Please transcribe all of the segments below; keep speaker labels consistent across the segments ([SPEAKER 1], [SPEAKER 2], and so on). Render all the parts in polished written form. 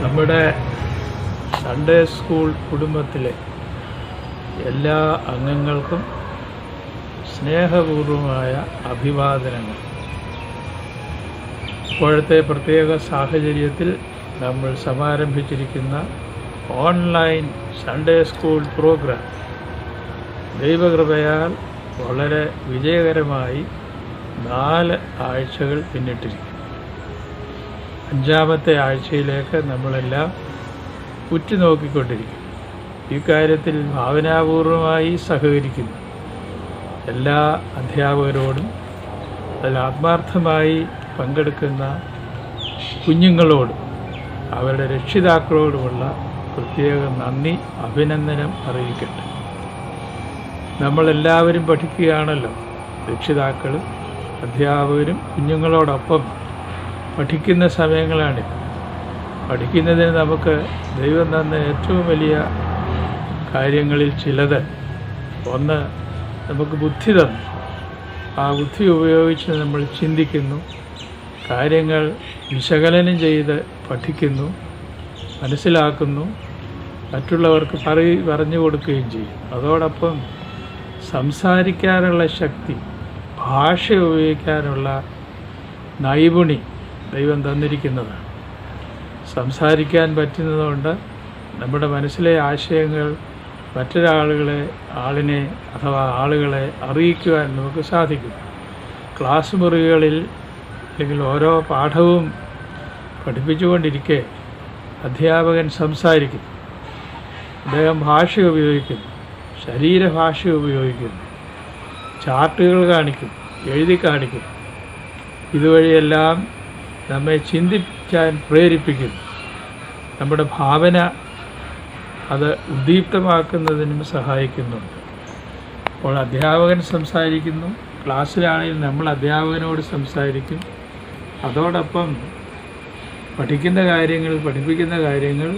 [SPEAKER 1] നമ്മുടെ Sunday school കുടുംബത്തിലെ എല്ലാ അംഗങ്ങൾക്കും സ്നേഹപൂർവമായ അഭിവാദനങ്ങൾ. ഇപ്പോഴത്തെ പ്രത്യേക സാഹചര്യത്തിൽ നമ്മൾ സമാരംഭിച്ചിരിക്കുന്ന ഓൺലൈൻ സൺഡേ സ്കൂൾ പ്രോഗ്രാം ദൈവകൃപയാൽ വളരെ വിജയകരമായി 4 ആഴ്ചകൾ പിന്നിട്ടിരിക്കുന്നു. 5ാമത്തെ ആഴ്ചയിലേക്ക് നമ്മളെല്ലാം ഉറ്റുനോക്കിക്കൊണ്ടിരിക്കും. ഈ കാര്യത്തിൽ ഭാവനാപൂർവമായി സഹകരിക്കുന്നു എല്ലാ അധ്യാപകരോടും അതിൽ ആത്മാർത്ഥമായി പങ്കെടുക്കുന്ന കുഞ്ഞുങ്ങളോടും അവരുടെ രക്ഷിതാക്കളോടുമുള്ള പ്രത്യേക നന്ദി, അഭിനന്ദനം അറിയിക്കട്ടെ. നമ്മളെല്ലാവരും പഠിക്കുകയാണല്ലോ. രക്ഷിതാക്കളും അധ്യാപകരും കുഞ്ഞുങ്ങളോടൊപ്പം പഠിക്കുന്ന സമയങ്ങളാണിത്. പഠിക്കുന്നതിന് നമുക്ക് ദൈവം തന്ന ഏറ്റവും വലിയ കാര്യങ്ങളിൽ ചിലത്, ഒന്ന് നമുക്ക് ബുദ്ധി തന്നു. ആ ബുദ്ധി ഉപയോഗിച്ച് നമ്മൾ ചിന്തിക്കുന്നു, കാര്യങ്ങൾ വിശകലനം ചെയ്ത് പഠിക്കുന്നു, മനസ്സിലാക്കുന്നു, മറ്റുള്ളവർക്ക് പറഞ്ഞു കൊടുക്കുകയും ചെയ്യും. അതോടൊപ്പം സംസാരിക്കാനുള്ള ശക്തി, ഭാഷ ഉപയോഗിക്കാനുള്ള നൈപുണി ദൈവം തന്നിരിക്കുന്നതാണ്. സംസാരിക്കാൻ പറ്റുന്നതുകൊണ്ട് നമ്മുടെ മനസ്സിലെ ആശയങ്ങൾ ആളുകളെ അറിയിക്കുവാൻ നമുക്ക് സാധിക്കും. ക്ലാസ് മുറികളിൽ അല്ലെങ്കിൽ ഓരോ പാഠവും പഠിപ്പിച്ചുകൊണ്ടിരിക്കെ അധ്യാപകൻ സംസാരിക്കുന്നു. അദ്ദേഹം ഭാഷ ഉപയോഗിക്കുന്നു, ശരീരഭാഷ ഉപയോഗിക്കുന്നു, ചാർട്ടുകൾ കാണിക്കും, എഴുതി കാണിക്കും. ഇതുവഴിയെല്ലാം നമ്മെ ചിന്തിക്കാൻ പ്രേരിപ്പിക്കുന്നു. നമ്മുടെ ഭാവന അത് ഉദ്ദീപ്തമാക്കുന്നതിനും സഹായിക്കുന്നുണ്ട്. അപ്പോൾ അധ്യാപകൻ സംസാരിക്കുന്നു, ക്ലാസ്സിലാണെങ്കിൽ നമ്മൾ അധ്യാപകനോട് സംസാരിക്കും. അതോടൊപ്പം പഠിപ്പിക്കുന്ന കാര്യങ്ങൾ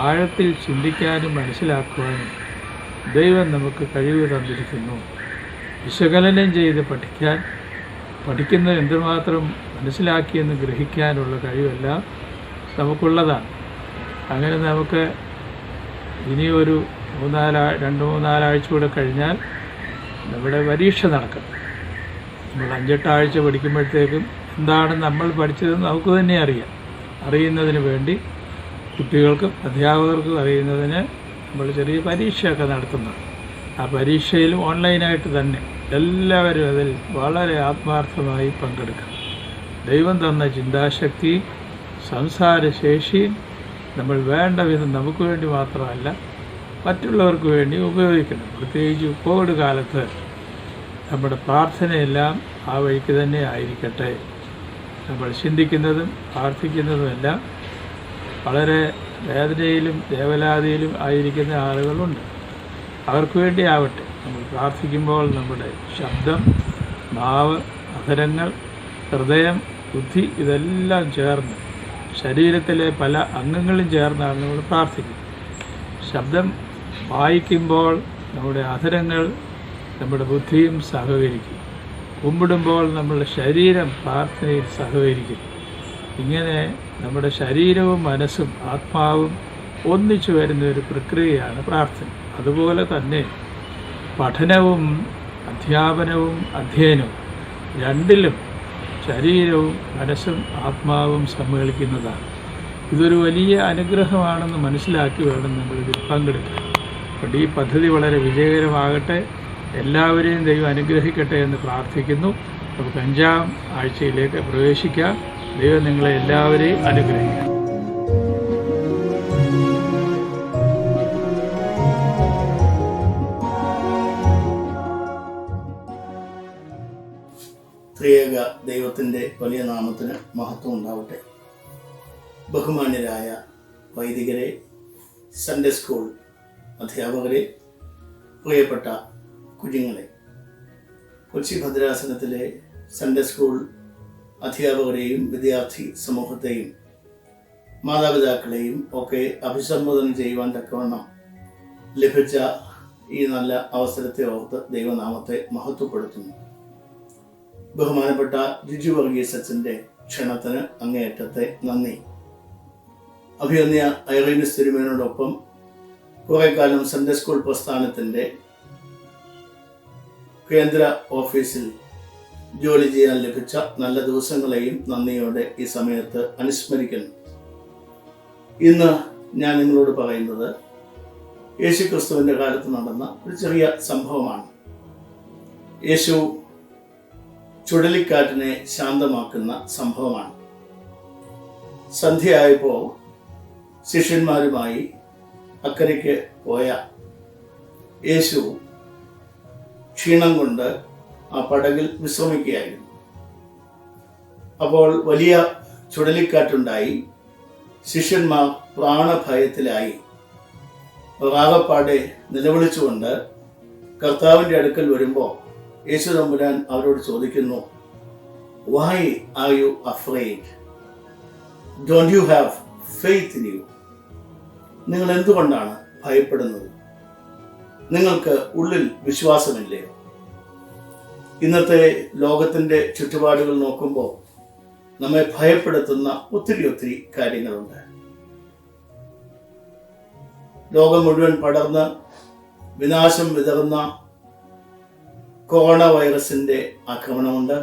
[SPEAKER 1] ആഴത്തിൽ ചിന്തിക്കാനും മനസ്സിലാക്കുവാനും ദൈവം നമുക്ക് കഴിവ് തന്നിരിക്കുന്നു. വിശകലനം ചെയ്ത് പഠിക്കുന്നത് എന്തുമാത്രം മനസ്സിലാക്കിയെന്ന് ഗ്രഹിക്കാനുള്ള കഴിവെല്ലാം നമുക്കുള്ളതാണ്. അങ്ങനെ നമുക്ക് ഇനിയൊരു 2-3 ആഴ്ച കൂടെ കഴിഞ്ഞാൽ നമ്മുടെ പരീക്ഷ നടക്കും. നമ്മൾ 5-8 ആഴ്ച പഠിക്കുമ്പോഴത്തേക്കും എന്താണ് നമ്മൾ പഠിച്ചതെന്ന് നമുക്ക് തന്നെ അറിയുന്നതിന് വേണ്ടി കുട്ടികൾക്കും അധ്യാപകർക്കും അറിയുന്നതിന് നമ്മൾ ചെറിയ പരീക്ഷയൊക്കെ നടത്തുന്നതാണ്. ആ പരീക്ഷയിലും ഓൺലൈനായിട്ട് തന്നെ എല്ലാവരും അതിൽ വളരെ ആത്മാർത്ഥമായി പങ്കെടുക്കണം. ദൈവം തന്ന ചിന്താശക്തിയും സംസാരശേഷിയും നമ്മൾ വേണ്ട വിധം നമുക്ക് വേണ്ടി മാത്രമല്ല മറ്റുള്ളവർക്ക് വേണ്ടി ഉപയോഗിക്കണം. പ്രത്യേകിച്ച് കോവിഡ് കാലത്ത് നമ്മുടെ പ്രാർത്ഥനയെല്ലാം ആ വഴിക്ക് തന്നെ ആയിരിക്കട്ടെ. നമ്മൾ ചിന്തിക്കുന്നതും പ്രാർത്ഥിക്കുന്നതുമെല്ലാം വളരെ വേദനയിലും വേവലാതിയിലും ആയിരിക്കുന്ന ആളുകളുണ്ട്. അവർക്ക് വേണ്ടി ആവട്ടെ. നമ്മൾ പ്രാർത്ഥിക്കുമ്പോൾ നമ്മുടെ ശബ്ദം, നാവ്, അധരങ്ങൾ, ഹൃദയം, ബുദ്ധി ഇതെല്ലാം ചേർന്ന് ശരീരത്തിലെ പല അംഗങ്ങളും ചേർന്നാണ് നമ്മൾ പ്രാർത്ഥിക്കുന്നത്. ശബ്ദം വായിക്കുമ്പോൾ നമ്മുടെ അധരങ്ങൾ, നമ്മുടെ ബുദ്ധിയും സഹകരിക്കും. കുമ്പിടുമ്പോൾ നമ്മുടെ ശരീരം പ്രാർത്ഥനയിൽ സഹകരിക്കും. ഇങ്ങനെ നമ്മുടെ ശരീരവും മനസ്സും ആത്മാവും ഒന്നിച്ചു വരുന്ന ഒരു പ്രക്രിയയാണ് പ്രാർത്ഥന. അതുപോലെ തന്നെ പഠനവും അധ്യാപനവും അധ്യയനവും രണ്ടിലും ശരീരവും മനസ്സും ആത്മാവും സമ്മേളിക്കുന്നതാണ്. ഇതൊരു വലിയ അനുഗ്രഹമാണെന്ന് മനസ്സിലാക്കി വേണം നമ്മളിതിൽ പങ്കെടുക്കാൻ. അപ്പോൾ ഈ പദ്ധതി വളരെ വിജയകരമാകട്ടെ, എല്ലാവരെയും ദൈവം അനുഗ്രഹിക്കട്ടെ എന്ന് പ്രാർത്ഥിക്കുന്നു. നമുക്ക് 5ാം ആഴ്ചയിലേക്ക് പ്രവേശിക്കാം. ദൈവം നിങ്ങളെ എല്ലാവരെയും അനുഗ്രഹിക്കും.
[SPEAKER 2] ദൈവത്തിൻ്റെ വലിയ നാമത്തിന് മഹത്വം ഉണ്ടാവട്ടെ. ബഹുമാന്യരായ വൈദികരെ, സൺഡേ സ്കൂൾ അധ്യാപകരെ, പ്രിയപ്പെട്ട കുഞ്ഞുങ്ങളെ, കൊച്ചി ഭദ്രാസനത്തിലെ സൺഡേ സ്കൂൾ അധ്യാപകരെയും വിദ്യാർത്ഥി സമൂഹത്തെയും മാതാപിതാക്കളെയും ഒക്കെ അഭിസംബോധന ചെയ്യുവാൻ തക്കവണ്ണം ലഭിച്ച ഈ നല്ല അവസരത്തെ ഓർത്ത് ദൈവനാമത്തെ മഹത്വപ്പെടുത്തുന്നു. ബഹുമാനപ്പെട്ട ജിജു വർഗീസ് അച്ഛൻ്റെ ക്ഷണത്തിന് അങ്ങേയറ്റത്തെ നന്ദി. അഭിനന്ദ ഐറീനസ് തിരുമേനോടൊപ്പം കുറെ കാലം സൺഡേ സ്കൂൾ പ്രസ്ഥാനത്തിൻ്റെ കേന്ദ്ര ഓഫീസിൽ ജോലി ചെയ്യാൻ ലഭിച്ച നല്ല ദിവസങ്ങളെയും നന്ദിയോടെ ഈ സമയത്ത് അനുസ്മരിക്കുന്നു. ഇന്ന് ഞാൻ നിങ്ങളോട് പറയുന്നത് യേശു ക്രിസ്തുവിൻ്റെ കാലത്ത് നടന്ന ഒരു ചെറിയ സംഭവമാണ്. യേശു ചുഴലിക്കാറ്റിനെ ശാന്തമാക്കുന്ന സംഭവമാണ്. സന്ധ്യയായപ്പോൾ ശിഷ്യന്മാരുമായി അക്കരയ്ക്ക് പോയ യേശു ക്ഷീണം കൊണ്ട് ആ പടകിൽ വിശ്രമിക്കുകയായിരുന്നു. അപ്പോൾ വലിയ ചുഴലിക്കാറ്റുണ്ടായി. ശിഷ്യന്മാർ പ്രാണഭയത്തിലായി. ആകപ്പാടെ നിലവിളിച്ചുകൊണ്ട് കർത്താവിൻ്റെ അടുക്കൽ വരുമ്പോൾ യേശു തമ്പുരാൻ അവരോട് ചോദിക്കുന്നു, why are you afraid? Don't you have faith in you? നിങ്ങൾ എന്തുകൊണ്ടാണ് ഭയപ്പെടുന്നത്? നിങ്ങൾക്ക് ഉള്ളിൽ വിശ്വാസമില്ലയോ? ഇന്നത്തെ ലോകത്തിൻ്റെ ചുറ്റുപാടുകൾ നോക്കുമ്പോൾ നമ്മെ ഭയപ്പെടുത്തുന്ന ഒത്തിരി കാര്യങ്ങളുണ്ട്. ലോകം മുഴുവൻ പടർന്ന് വിനാശം വിതറുന്ന കൊറോണ വൈറസിന്റെ ആക്രമണമുണ്ട്.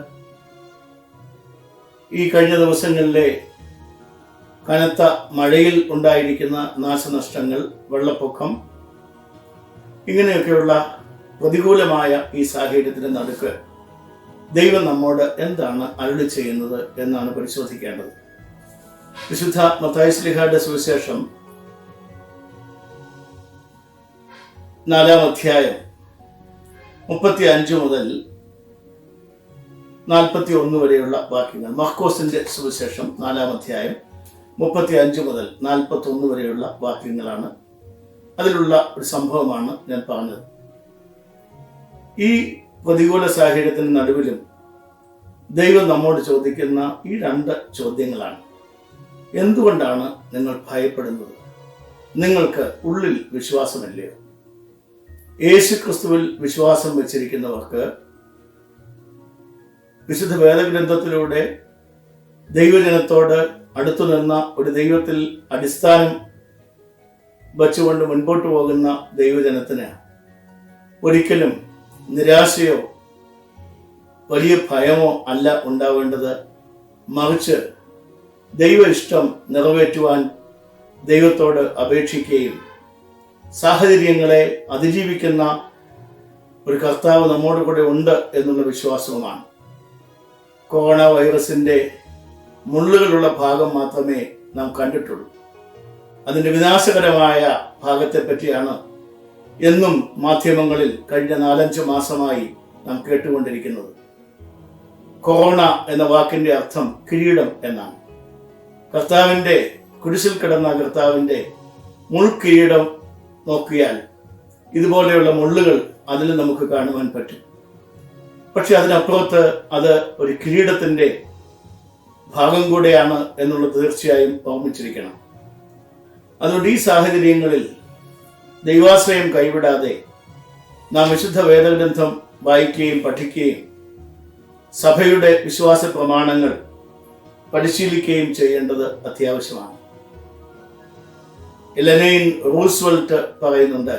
[SPEAKER 2] ഈ കഴിഞ്ഞ ദിവസങ്ങളിലെ കനത്ത മഴയിൽ ഉണ്ടായിരിക്കുന്ന നാശനഷ്ടങ്ങൾ, വെള്ളപ്പൊക്കം, ഇങ്ങനെയൊക്കെയുള്ള പ്രതികൂലമായ ഈ സാഹചര്യത്തിന് നടുക്ക് ദൈവം നമ്മോട് എന്താണ് അരുളി ചെയ്യുന്നത് എന്നാണ് പരിശോധിക്കേണ്ടത്. വിശുദ്ധ മത്തായി ശ്ലീഹായുടെ സുവിശേഷം 4-ാം അധ്യായം 35 മുതൽ 41 വരെയുള്ള വാക്യങ്ങൾ. മർക്കോസിന്റെ സുവിശേഷം 4-ാം അധ്യായം 35 മുതൽ 41 വരെയുള്ള വാക്യങ്ങളാണ്. അതിലുള്ള ഒരു സംഭവമാണ് ഞാൻ പറഞ്ഞത്. ഈ പ്രതികൂല സാഹചര്യത്തിന് നടുവിലും ദൈവം നമ്മോട് ചോദിക്കുന്ന ഈ 2 ചോദ്യങ്ങളാണ്. എന്തുകൊണ്ടാണ് നിങ്ങൾ ഭയപ്പെടുന്നത്? നിങ്ങൾക്ക് ഉള്ളിൽ വിശ്വാസമില്ലയോ? യേശു ക്രിസ്തുവിൽ വിശ്വാസം വെച്ചിരിക്കുന്നവർക്ക് വിശുദ്ധ വേദഗ്രന്ഥത്തിലൂടെ ദൈവജനത്തോട് അടുത്തു നിന്ന ഒരു ദൈവത്തിൽ അടിസ്ഥാനം വച്ചുകൊണ്ട് മുൻപോട്ട് പോകുന്ന ദൈവജനത്തിന് ഒരിക്കലും നിരാശയോ വലിയ ഭയമോ അല്ല ഉണ്ടാവേണ്ടത്. മറിച്ച് ദൈവ ഇഷ്ടം നിറവേറ്റുവാൻ ദൈവത്തോട് അപേക്ഷിക്കുകയും സാഹചര്യങ്ങളെ അതിജീവിക്കുന്ന ഒരു കർത്താവ് നമ്മോട് കൂടെ ഉണ്ട് എന്നുള്ള വിശ്വാസവുമാണ്. കൊറോണ വൈറസിന്റെ മുള്ളുകളുള്ള ഭാഗം മാത്രമേ നാം കണ്ടിട്ടുള്ളൂ. അതിൻ്റെ വിനാശകരമായ ഭാഗത്തെ പറ്റിയാണ് എന്നും മാധ്യമങ്ങളിൽ കഴിഞ്ഞ 4-5 മാസമായി നാം കേട്ടുകൊണ്ടിരിക്കുന്നത്. കൊറോണ എന്ന വാക്കിന്റെ അർത്ഥം കിരീടം എന്നാണ്. കർത്താവിൻ്റെ കുരിശിൽ കിടന്ന കർത്താവിൻ്റെ മുൾക്കിരീടം നോക്കിയാൽ ഇതുപോലെയുള്ള മുള്ളുകൾ അതിൽ നമുക്ക് കാണുവാൻ പറ്റും. പക്ഷെ അതിനപ്പുറത്ത് അത് ഒരു കിരീടത്തിന്റെ ഭാഗം കൂടെയാണ് എന്നുള്ളത് തീർച്ചയായും ഓർമ്മിച്ചിരിക്കണം. അതുകൊണ്ട് ഈ സാഹചര്യങ്ങളിൽ ദൈവാശ്രയം കൈവിടാതെ നാം വിശുദ്ധ വേദഗ്രന്ഥം വായിക്കുകയും പഠിക്കുകയും സഭയുടെ വിശ്വാസ പ്രമാണങ്ങൾ പരിശീലിക്കുകയും ചെയ്യേണ്ടത് അത്യാവശ്യമാണ്. എലനൈൻ റൂസ്വെൽറ്റ് പറയുന്നുണ്ട്,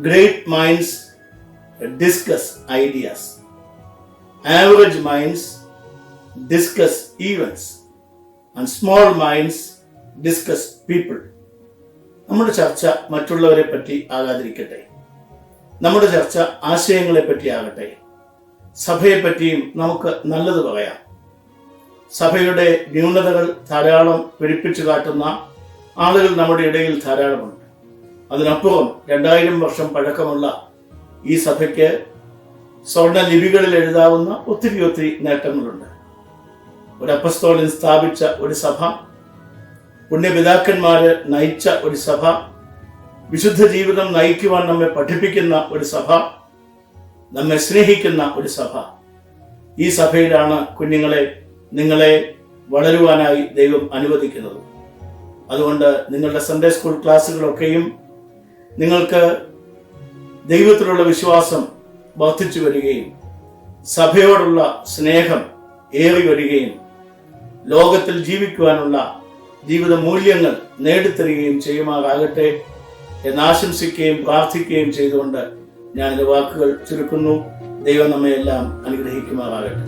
[SPEAKER 2] great minds discuss ideas, average minds discuss events and small minds discuss people. നമ്മുടെ ചർച്ച മറ്റുള്ളവരെ പറ്റി ആകാതിരിക്കട്ടെ. നമ്മുടെ ചർച്ച ആശയങ്ങളെ പറ്റി ആകട്ടെ. സഭയെപ്പറ്റിയും നമുക്ക് നല്ലത് പറയാം. സഭയുടെ ന്യൂനതകൾ ധാരാളം പെരുപ്പിച്ചു കാട്ടുന്ന ആളുകൾ നമ്മുടെ ഇടയിൽ ധാരാളമുണ്ട്. അതിനപ്പുറം 2000 വർഷം പഴക്കമുള്ള ഈ സഭയ്ക്ക് സ്വർണ്ണ ലിപികളിൽ എഴുതാവുന്ന ഒത്തിരി നേട്ടങ്ങളുണ്ട്. ഒരു അപ്പസ്തോലൻ സ്ഥാപിച്ച ഒരു സഭ, പുണ്യപിതാക്കന്മാര് നയിച്ച ഒരു സഭ, വിശുദ്ധ ജീവിതം നയിക്കുവാൻ നമ്മെ പഠിപ്പിക്കുന്ന ഒരു സഭ, നമ്മെ സ്നേഹിക്കുന്ന ഒരു സഭ. ഈ സഭയിലാണ് നിങ്ങളെ വളരുവാനായി ദൈവം അനുവദിക്കുന്നത്. അതുകൊണ്ട് നിങ്ങളുടെ സൺഡേ സ്കൂൾ ക്ലാസ്സുകളൊക്കെയും നിങ്ങൾക്ക് ദൈവത്തിലുള്ള വിശ്വാസം വർദ്ധിച്ചു വരികയും സഭയോടുള്ള സ്നേഹം ഏറി വരികയും ലോകത്തിൽ ജീവിക്കുവാനുള്ള ജീവിത മൂല്യങ്ങൾ നേടിത്തരികയും ചെയ്യുമാറാകട്ടെ എന്ന് ആശംസിക്കുകയും പ്രാർത്ഥിക്കുകയും ചെയ്തുകൊണ്ട് ഞാൻ എൻ്റെ വാക്കുകൾ ചുരുക്കുന്നു. ദൈവം നമ്മയെല്ലാം അനുഗ്രഹിക്കുമാറാകട്ടെ.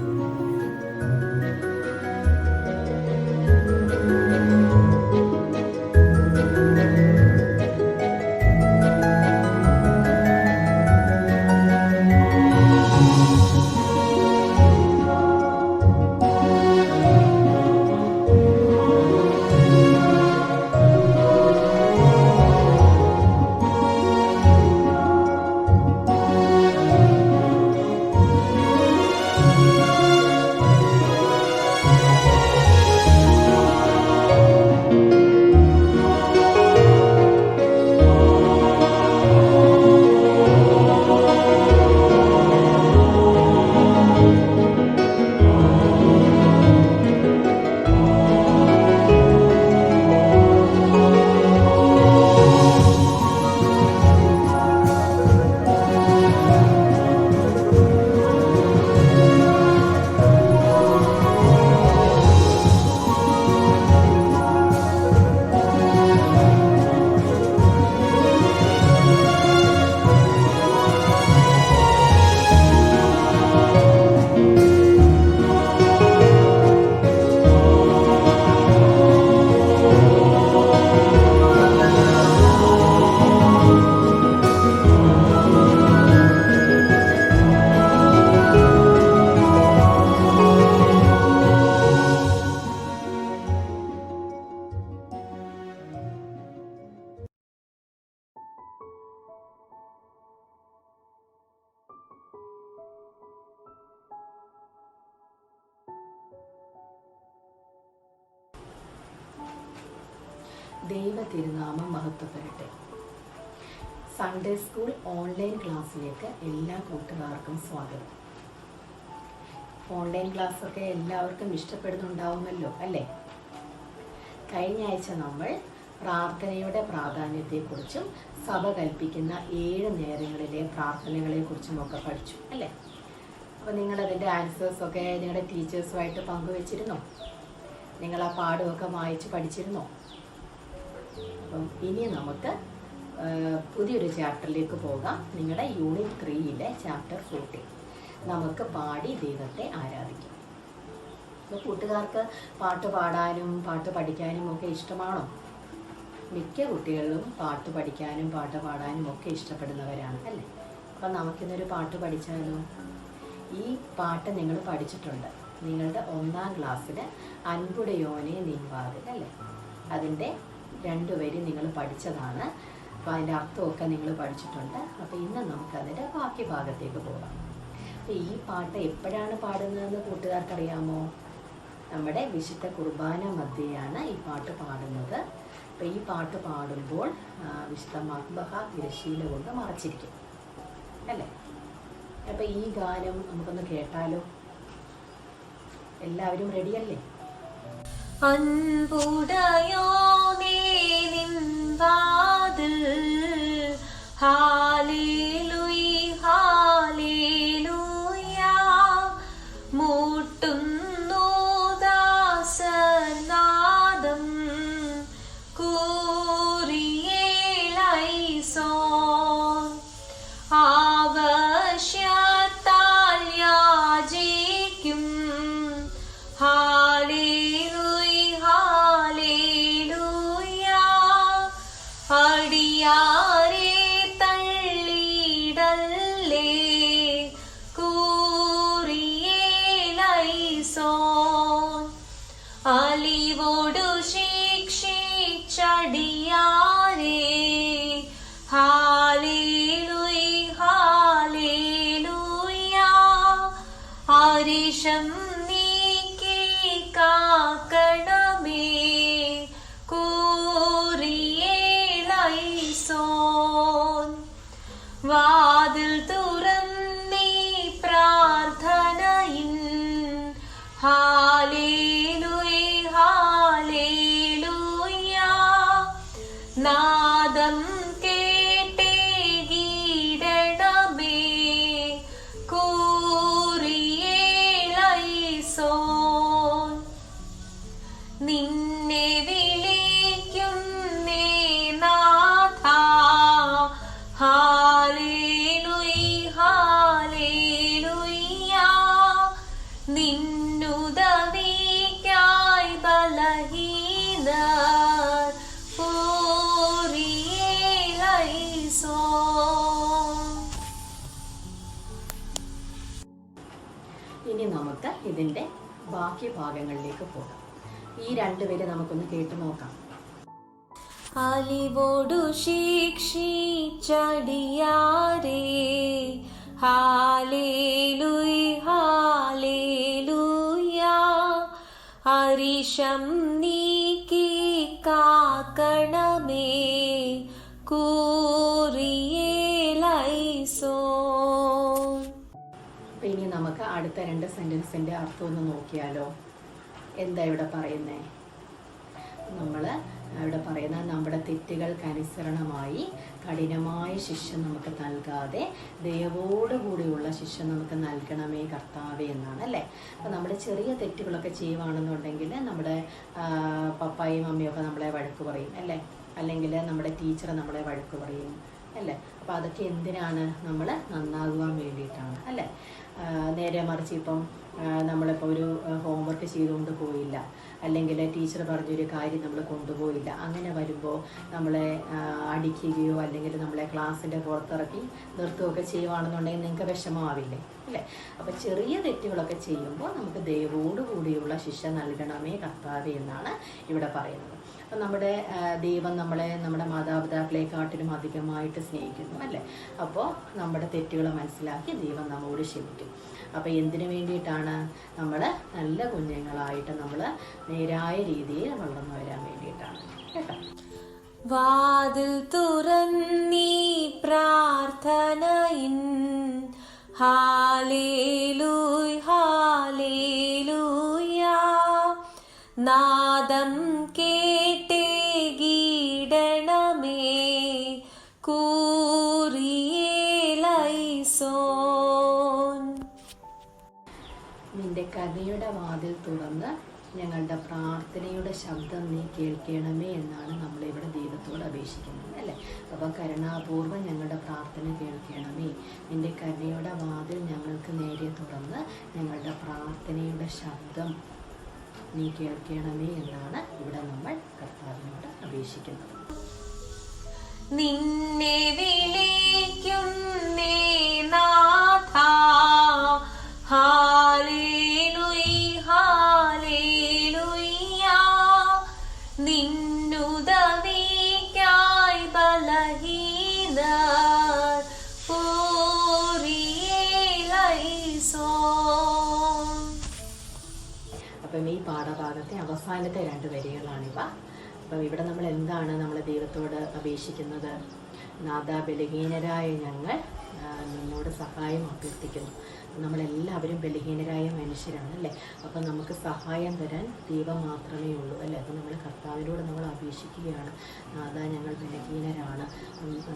[SPEAKER 3] ദൈവ തിരുനാമം മഹത്വപ്പെടട്ടെ. സൺഡേ സ്കൂൾ ഓൺലൈൻ ക്ലാസ്സിലേക്ക് എല്ലാ കൂട്ടുകാർക്കും സ്വാഗതം. ഓൺലൈൻ ക്ലാസ്സൊക്കെ എല്ലാവർക്കും ഇഷ്ടപ്പെടുന്നുണ്ടാവുമല്ലോ അല്ലേ? കഴിഞ്ഞ ആഴ്ച നമ്മൾ പ്രാർത്ഥനയുടെ പ്രാധാന്യത്തെക്കുറിച്ചും സഭ കൽപ്പിക്കുന്ന 7 നേരങ്ങളിലെ പ്രാർത്ഥനകളെക്കുറിച്ചും ഒക്കെ പഠിച്ചു അല്ലേ? അപ്പോൾ നിങ്ങളതിൻ്റെ ആൻസേഴ്സൊക്കെ നിങ്ങളുടെ ടീച്ചേഴ്സുമായിട്ട് പങ്കുവെച്ചിരുന്നോ? നിങ്ങൾ ആ പാഠമൊക്കെ വായിച്ച് പഠിച്ചിരുന്നോ? അപ്പം ഇനി നമുക്ക് പുതിയൊരു ചാപ്റ്ററിലേക്ക് പോകാം. നിങ്ങളുടെ യൂണിറ്റ് 3 ചാപ്റ്റർ 14 നമുക്ക് പാടി ദൈവത്തെ ആരാധിക്കാം. അപ്പോൾ കൂട്ടുകാർക്ക് പാട്ട് പാടാനും പാട്ട് പഠിക്കാനും ഒക്കെ ഇഷ്ടമാണോ? മിക്ക കുട്ടികളും പാട്ട് പഠിക്കാനും പാട്ട് പാടാനും ഒക്കെ ഇഷ്ടപ്പെടുന്നവരാണ് അല്ലേ? അപ്പം നമുക്കിന്നൊരു പാട്ട് പഠിച്ചാലോ? ഈ പാട്ട് നിങ്ങൾ പഠിച്ചിട്ടുണ്ട്. നിങ്ങളുടെ 1ാം ക്ലാസ്സിൽ അൻപുടയോനെ നിൻവാതിൽ അല്ലേ? അതിൻ്റെ 2 വരി നിങ്ങൾ പഠിച്ചതാണ്. അപ്പോൾ അതിൻ്റെ അർത്ഥമൊക്കെ നിങ്ങൾ പഠിച്ചിട്ടുണ്ട്. അപ്പോൾ ഇന്ന് നമുക്കതിൻ്റെ ബാക്കി ഭാഗത്തേക്ക് പോകാം. അപ്പോൾ ഈ പാട്ട് എപ്പോഴാണ് പാടുന്നതെന്ന് കൂട്ടുകാർക്കറിയാമോ? നമ്മുടെ വിശുദ്ധ കുർബാന മധ്യയാണ് ഈ പാട്ട് പാടുന്നത്. അപ്പോൾ ഈ പാട്ട് പാടുമ്പോൾ വിശുദ്ധ മദ്ബഹ തിരശ്ശീല കൊണ്ട് മറച്ചിരിക്കും അല്ലേ? അപ്പോൾ ഈ ഗാനം നമുക്കൊന്ന് കേട്ടാലോ? എല്ലാവരും റെഡിയല്ലേ?
[SPEAKER 4] അൻപുടയോനേ നിൻ വാതിൽ ഹല്ലേലൂയ ഹല്ലേലൂയ മുട്ടുന്നു ദാസനാദം കൂറിയേലൈസോൻ ആവശ്യത്താൽ യാചിക്കും അടിയാരെ തള്ളിടല്ലേ കൂറിയേലൈസോൻ അലിവോടു ശിക്ഷിച്ചടിയാരെ ഹല്ലേലൂയ ഹല്ലേലൂയ വാതിൽ തുറന്നീ പ്രാർത്ഥനയിൻ ഹാലേലൂയ ഹാലേലൂയ നാദം കേട്ടേ ഗീടണമേ കൂറിയേലൈസോൻ നിന്നെ വിളിക്കും നാഥ ഹാലേലൂയ ഹാലേലൂയ നിന്നുദവിക്കായി ബലഹീനർ പൂരിയേലൈസോൻ.
[SPEAKER 3] ഇനി നമുക്ക് ഇതിൻ്റെ ബാക്കി ഭാഗങ്ങളിലേക്ക് പോകാം. ഈ രണ്ടുപേരെ നമുക്കൊന്ന് കേട്ടു നോക്കാം.
[SPEAKER 4] അലിവോടു ശിക്ഷിച്ചടിയാരേ ഹാലേലൂയ ഹാലേലൂയ അരിശം നീക്കി കാക്കണമേ കൂറിയേലൈസോൻ.
[SPEAKER 3] അപ്പം ഇനി നമുക്ക് അടുത്ത 2 സെൻറ്റൻസിൻ്റെ അർത്ഥം ഒന്ന് നോക്കിയാലോ. എന്താ ഇവിടെ പറയുന്നത്? നമ്മൾ ഇവിടെ പറയുന്നത് നമ്മുടെ തെറ്റുകൾക്കനുസരണമായി കഠിനമായ ശിക്ഷ നമുക്ക് നൽകാതെ ദയവോടുകൂടിയുള്ള ശിക്ഷ നമുക്ക് നൽകണമേ കർത്താവേ എന്നാണ് അല്ലേ. അപ്പോൾ നമ്മൾ ചെറിയ തെറ്റുകളൊക്കെ ചെയ്യുവാണെന്നുണ്ടെങ്കിൽ നമ്മുടെ പപ്പായും മമ്മിയൊക്കെ നമ്മളെ വഴക്ക് പറയും അല്ലേ, അല്ലെങ്കിൽ നമ്മുടെ ടീച്ചർ നമ്മളെ വഴക്ക് പറയും അല്ലേ. അപ്പോൾ അതൊക്കെ എന്തിനാണ്? നമ്മൾ നന്നാകുവാൻ വേണ്ടിയിട്ടാണ് അല്ലേ. നേരെ മറിച്ച് ഇപ്പം നമ്മളിപ്പോൾ ഒരു ഹോംവർക്ക് ചെയ്തുകൊണ്ട് പോയില്ല, അല്ലെങ്കിൽ ടീച്ചർ പറഞ്ഞൊരു കാര്യം നമ്മൾ കൊണ്ടുപോയില്ല, അങ്ങനെ വരുമ്പോൾ നമ്മളെ അടിക്കുകയോ അല്ലെങ്കിൽ നമ്മളെ ക്ലാസ്സിൻ്റെ പുറത്തിറക്കി നിർത്തുകയൊക്കെ ചെയ്യുവാണെന്നുണ്ടെങ്കിൽ നിങ്ങൾക്ക് വിഷമമാവില്ലേ അല്ലേ. അപ്പോൾ ചെറിയ തെറ്റുകളൊക്കെ ചെയ്യുമ്പോൾ നമുക്ക് ദൈവത്തോടുകൂടിയുള്ള ശിക്ഷ നൽകണമേ കർത്താവേ എന്നാണ് ഇവിടെ പറയുന്നത്. അപ്പം നമ്മുടെ ദൈവം നമ്മളെ നമ്മുടെ മാതാപിതാക്കളെക്കാട്ടിലും അധികമായിട്ട് സ്നേഹിക്കുന്നു അല്ലേ. അപ്പോൾ നമ്മുടെ തെറ്റുകൾ മനസ്സിലാക്കി ദൈവം നമ്മോട് ക്ഷമിക്കും. അപ്പോൾ എന്തിനു വേണ്ടിയിട്ടാണ്? നമ്മൾ നല്ല കുഞ്ഞുങ്ങളായിട്ട് നമ്മൾ നേരായ രീതിയിൽ വളർന്നു വരാൻ വേണ്ടിയിട്ടാണ് കേട്ടോ.
[SPEAKER 4] വാതിൽ തുറന്നീ പ്രാർത്ഥനയിൻ ഹാലേലൂയ ഹാലേലൂയ നാദം കേട്ടേ ഗീടണമേ കൂറിയേലൈസോൻ.
[SPEAKER 3] നിന്റെ കരുണയുടെ വാതിൽ തുറന്ന് ഞങ്ങളുടെ പ്രാർത്ഥനയുടെ ശബ്ദം നീ കേൾക്കണമേ എന്നാണ് നമ്മളിവിടെ ദൈവത്തോട് അപേക്ഷിക്കുന്നത് അല്ലേ. അപ്പോൾ കരുണാപൂർവ്വം ഞങ്ങളുടെ പ്രാർത്ഥന കേൾക്കണമേ, നിന്റെ കരുണയുടെ വാതിൽ ഞങ്ങൾക്ക് നേരെ തുറന്ന് ഞങ്ങളുടെ പ്രാർത്ഥനയുടെ ശബ്ദം നീ കേൾക്കണമേ എന്നാണ് ഇവിടെ നമ്മൾ കർത്താവിനോട് അപേക്ഷിക്കുന്നത്.
[SPEAKER 4] നിന്നെ വിളിക്കും നാഥ ഹാലേലൂയ ഹാലേലൂയ നിന്നുദവിക്കായി ബലഹീനർ പൂരിയേലൈസോൻ.
[SPEAKER 3] അപ്പം ഈ പാഠഭാഗത്തെ അവസാനത്തെ 2 വരികളാണിവ. അപ്പം ഇവിടെ നമ്മൾ എന്താണ് നമ്മൾ ദൈവത്തോട് അപേക്ഷിക്കുന്നത്? നാഥ, ബലഹീനരായ ഞങ്ങൾ നിന്നോട് സഹായം അഭ്യർത്ഥിക്കുന്നു. നമ്മളെല്ലാവരും ബലഹീനരായ മനുഷ്യരാണ് അല്ലേ. അപ്പം നമുക്ക് സഹായം തരാൻ ദൈവം മാത്രമേ ഉള്ളൂ അല്ലേ. അപ്പം നമ്മൾ കർത്താവിനോട് നമ്മൾ അപേക്ഷിക്കുകയാണ്, നാഥ ഞങ്ങൾ ബലഹീനരാണ്,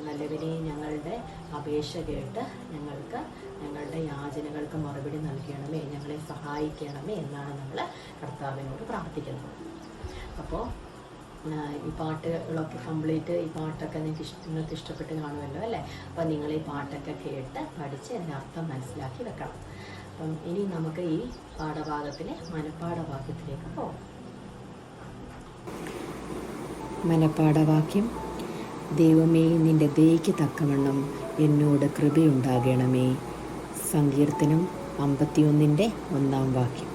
[SPEAKER 3] നല്ലവരെ ഞങ്ങളുടെ അപേക്ഷ കേട്ട് ഞങ്ങൾക്ക് ഞങ്ങളുടെ യാചനകൾക്ക് മറുപടി നൽകണമേ, ഞങ്ങളെ സഹായിക്കണമേ എന്നാണ് നമ്മൾ കർത്താവിനോട് പ്രാർത്ഥിക്കുന്നത്. അപ്പോൾ ഈ പാട്ടുകളൊക്കെ കംപ്ലീറ്റ്, ഈ പാട്ടൊക്കെ നിങ്ങൾക്ക് ഇഷ്ടപ്പെട്ട് കാണുമല്ലോ അല്ലേ. അപ്പം നിങ്ങൾ ഈ പാട്ടൊക്കെ കേട്ട് പഠിച്ച് അതിൻ്റെ അർത്ഥം മനസ്സിലാക്കി വെക്കണം. അപ്പം ഇനി നമുക്ക് ഈ പാഠഭാഗത്തിലെ മനഃപ്പാഠവാക്യത്തിലേക്ക് പോകാം. മനഃപ്പാഠവാക്യം. ദൈവമേ, നിൻ്റെ ദയയ്ക്ക് തക്കവണ്ണം എന്നോട് കൃപയുണ്ടാകണമേ. സങ്കീർത്തനം 51:1.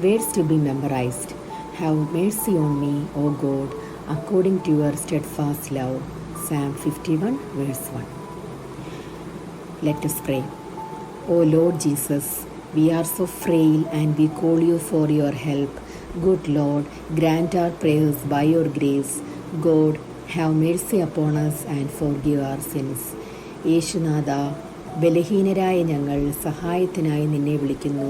[SPEAKER 3] Words to be memorized. Have mercy on me, O God, according to your steadfast love. Psalm 51:1. Let us pray. O Lord Jesus, we are so frail and we call you for your help. Good Lord, grant our prayers by your grace. God, have mercy upon us and forgive our sins. യേശുനാഥ, ബലഹീനരായ ഞങ്ങൾ സഹായത്തിനായി നിന്നെ വിളിക്കുന്നു.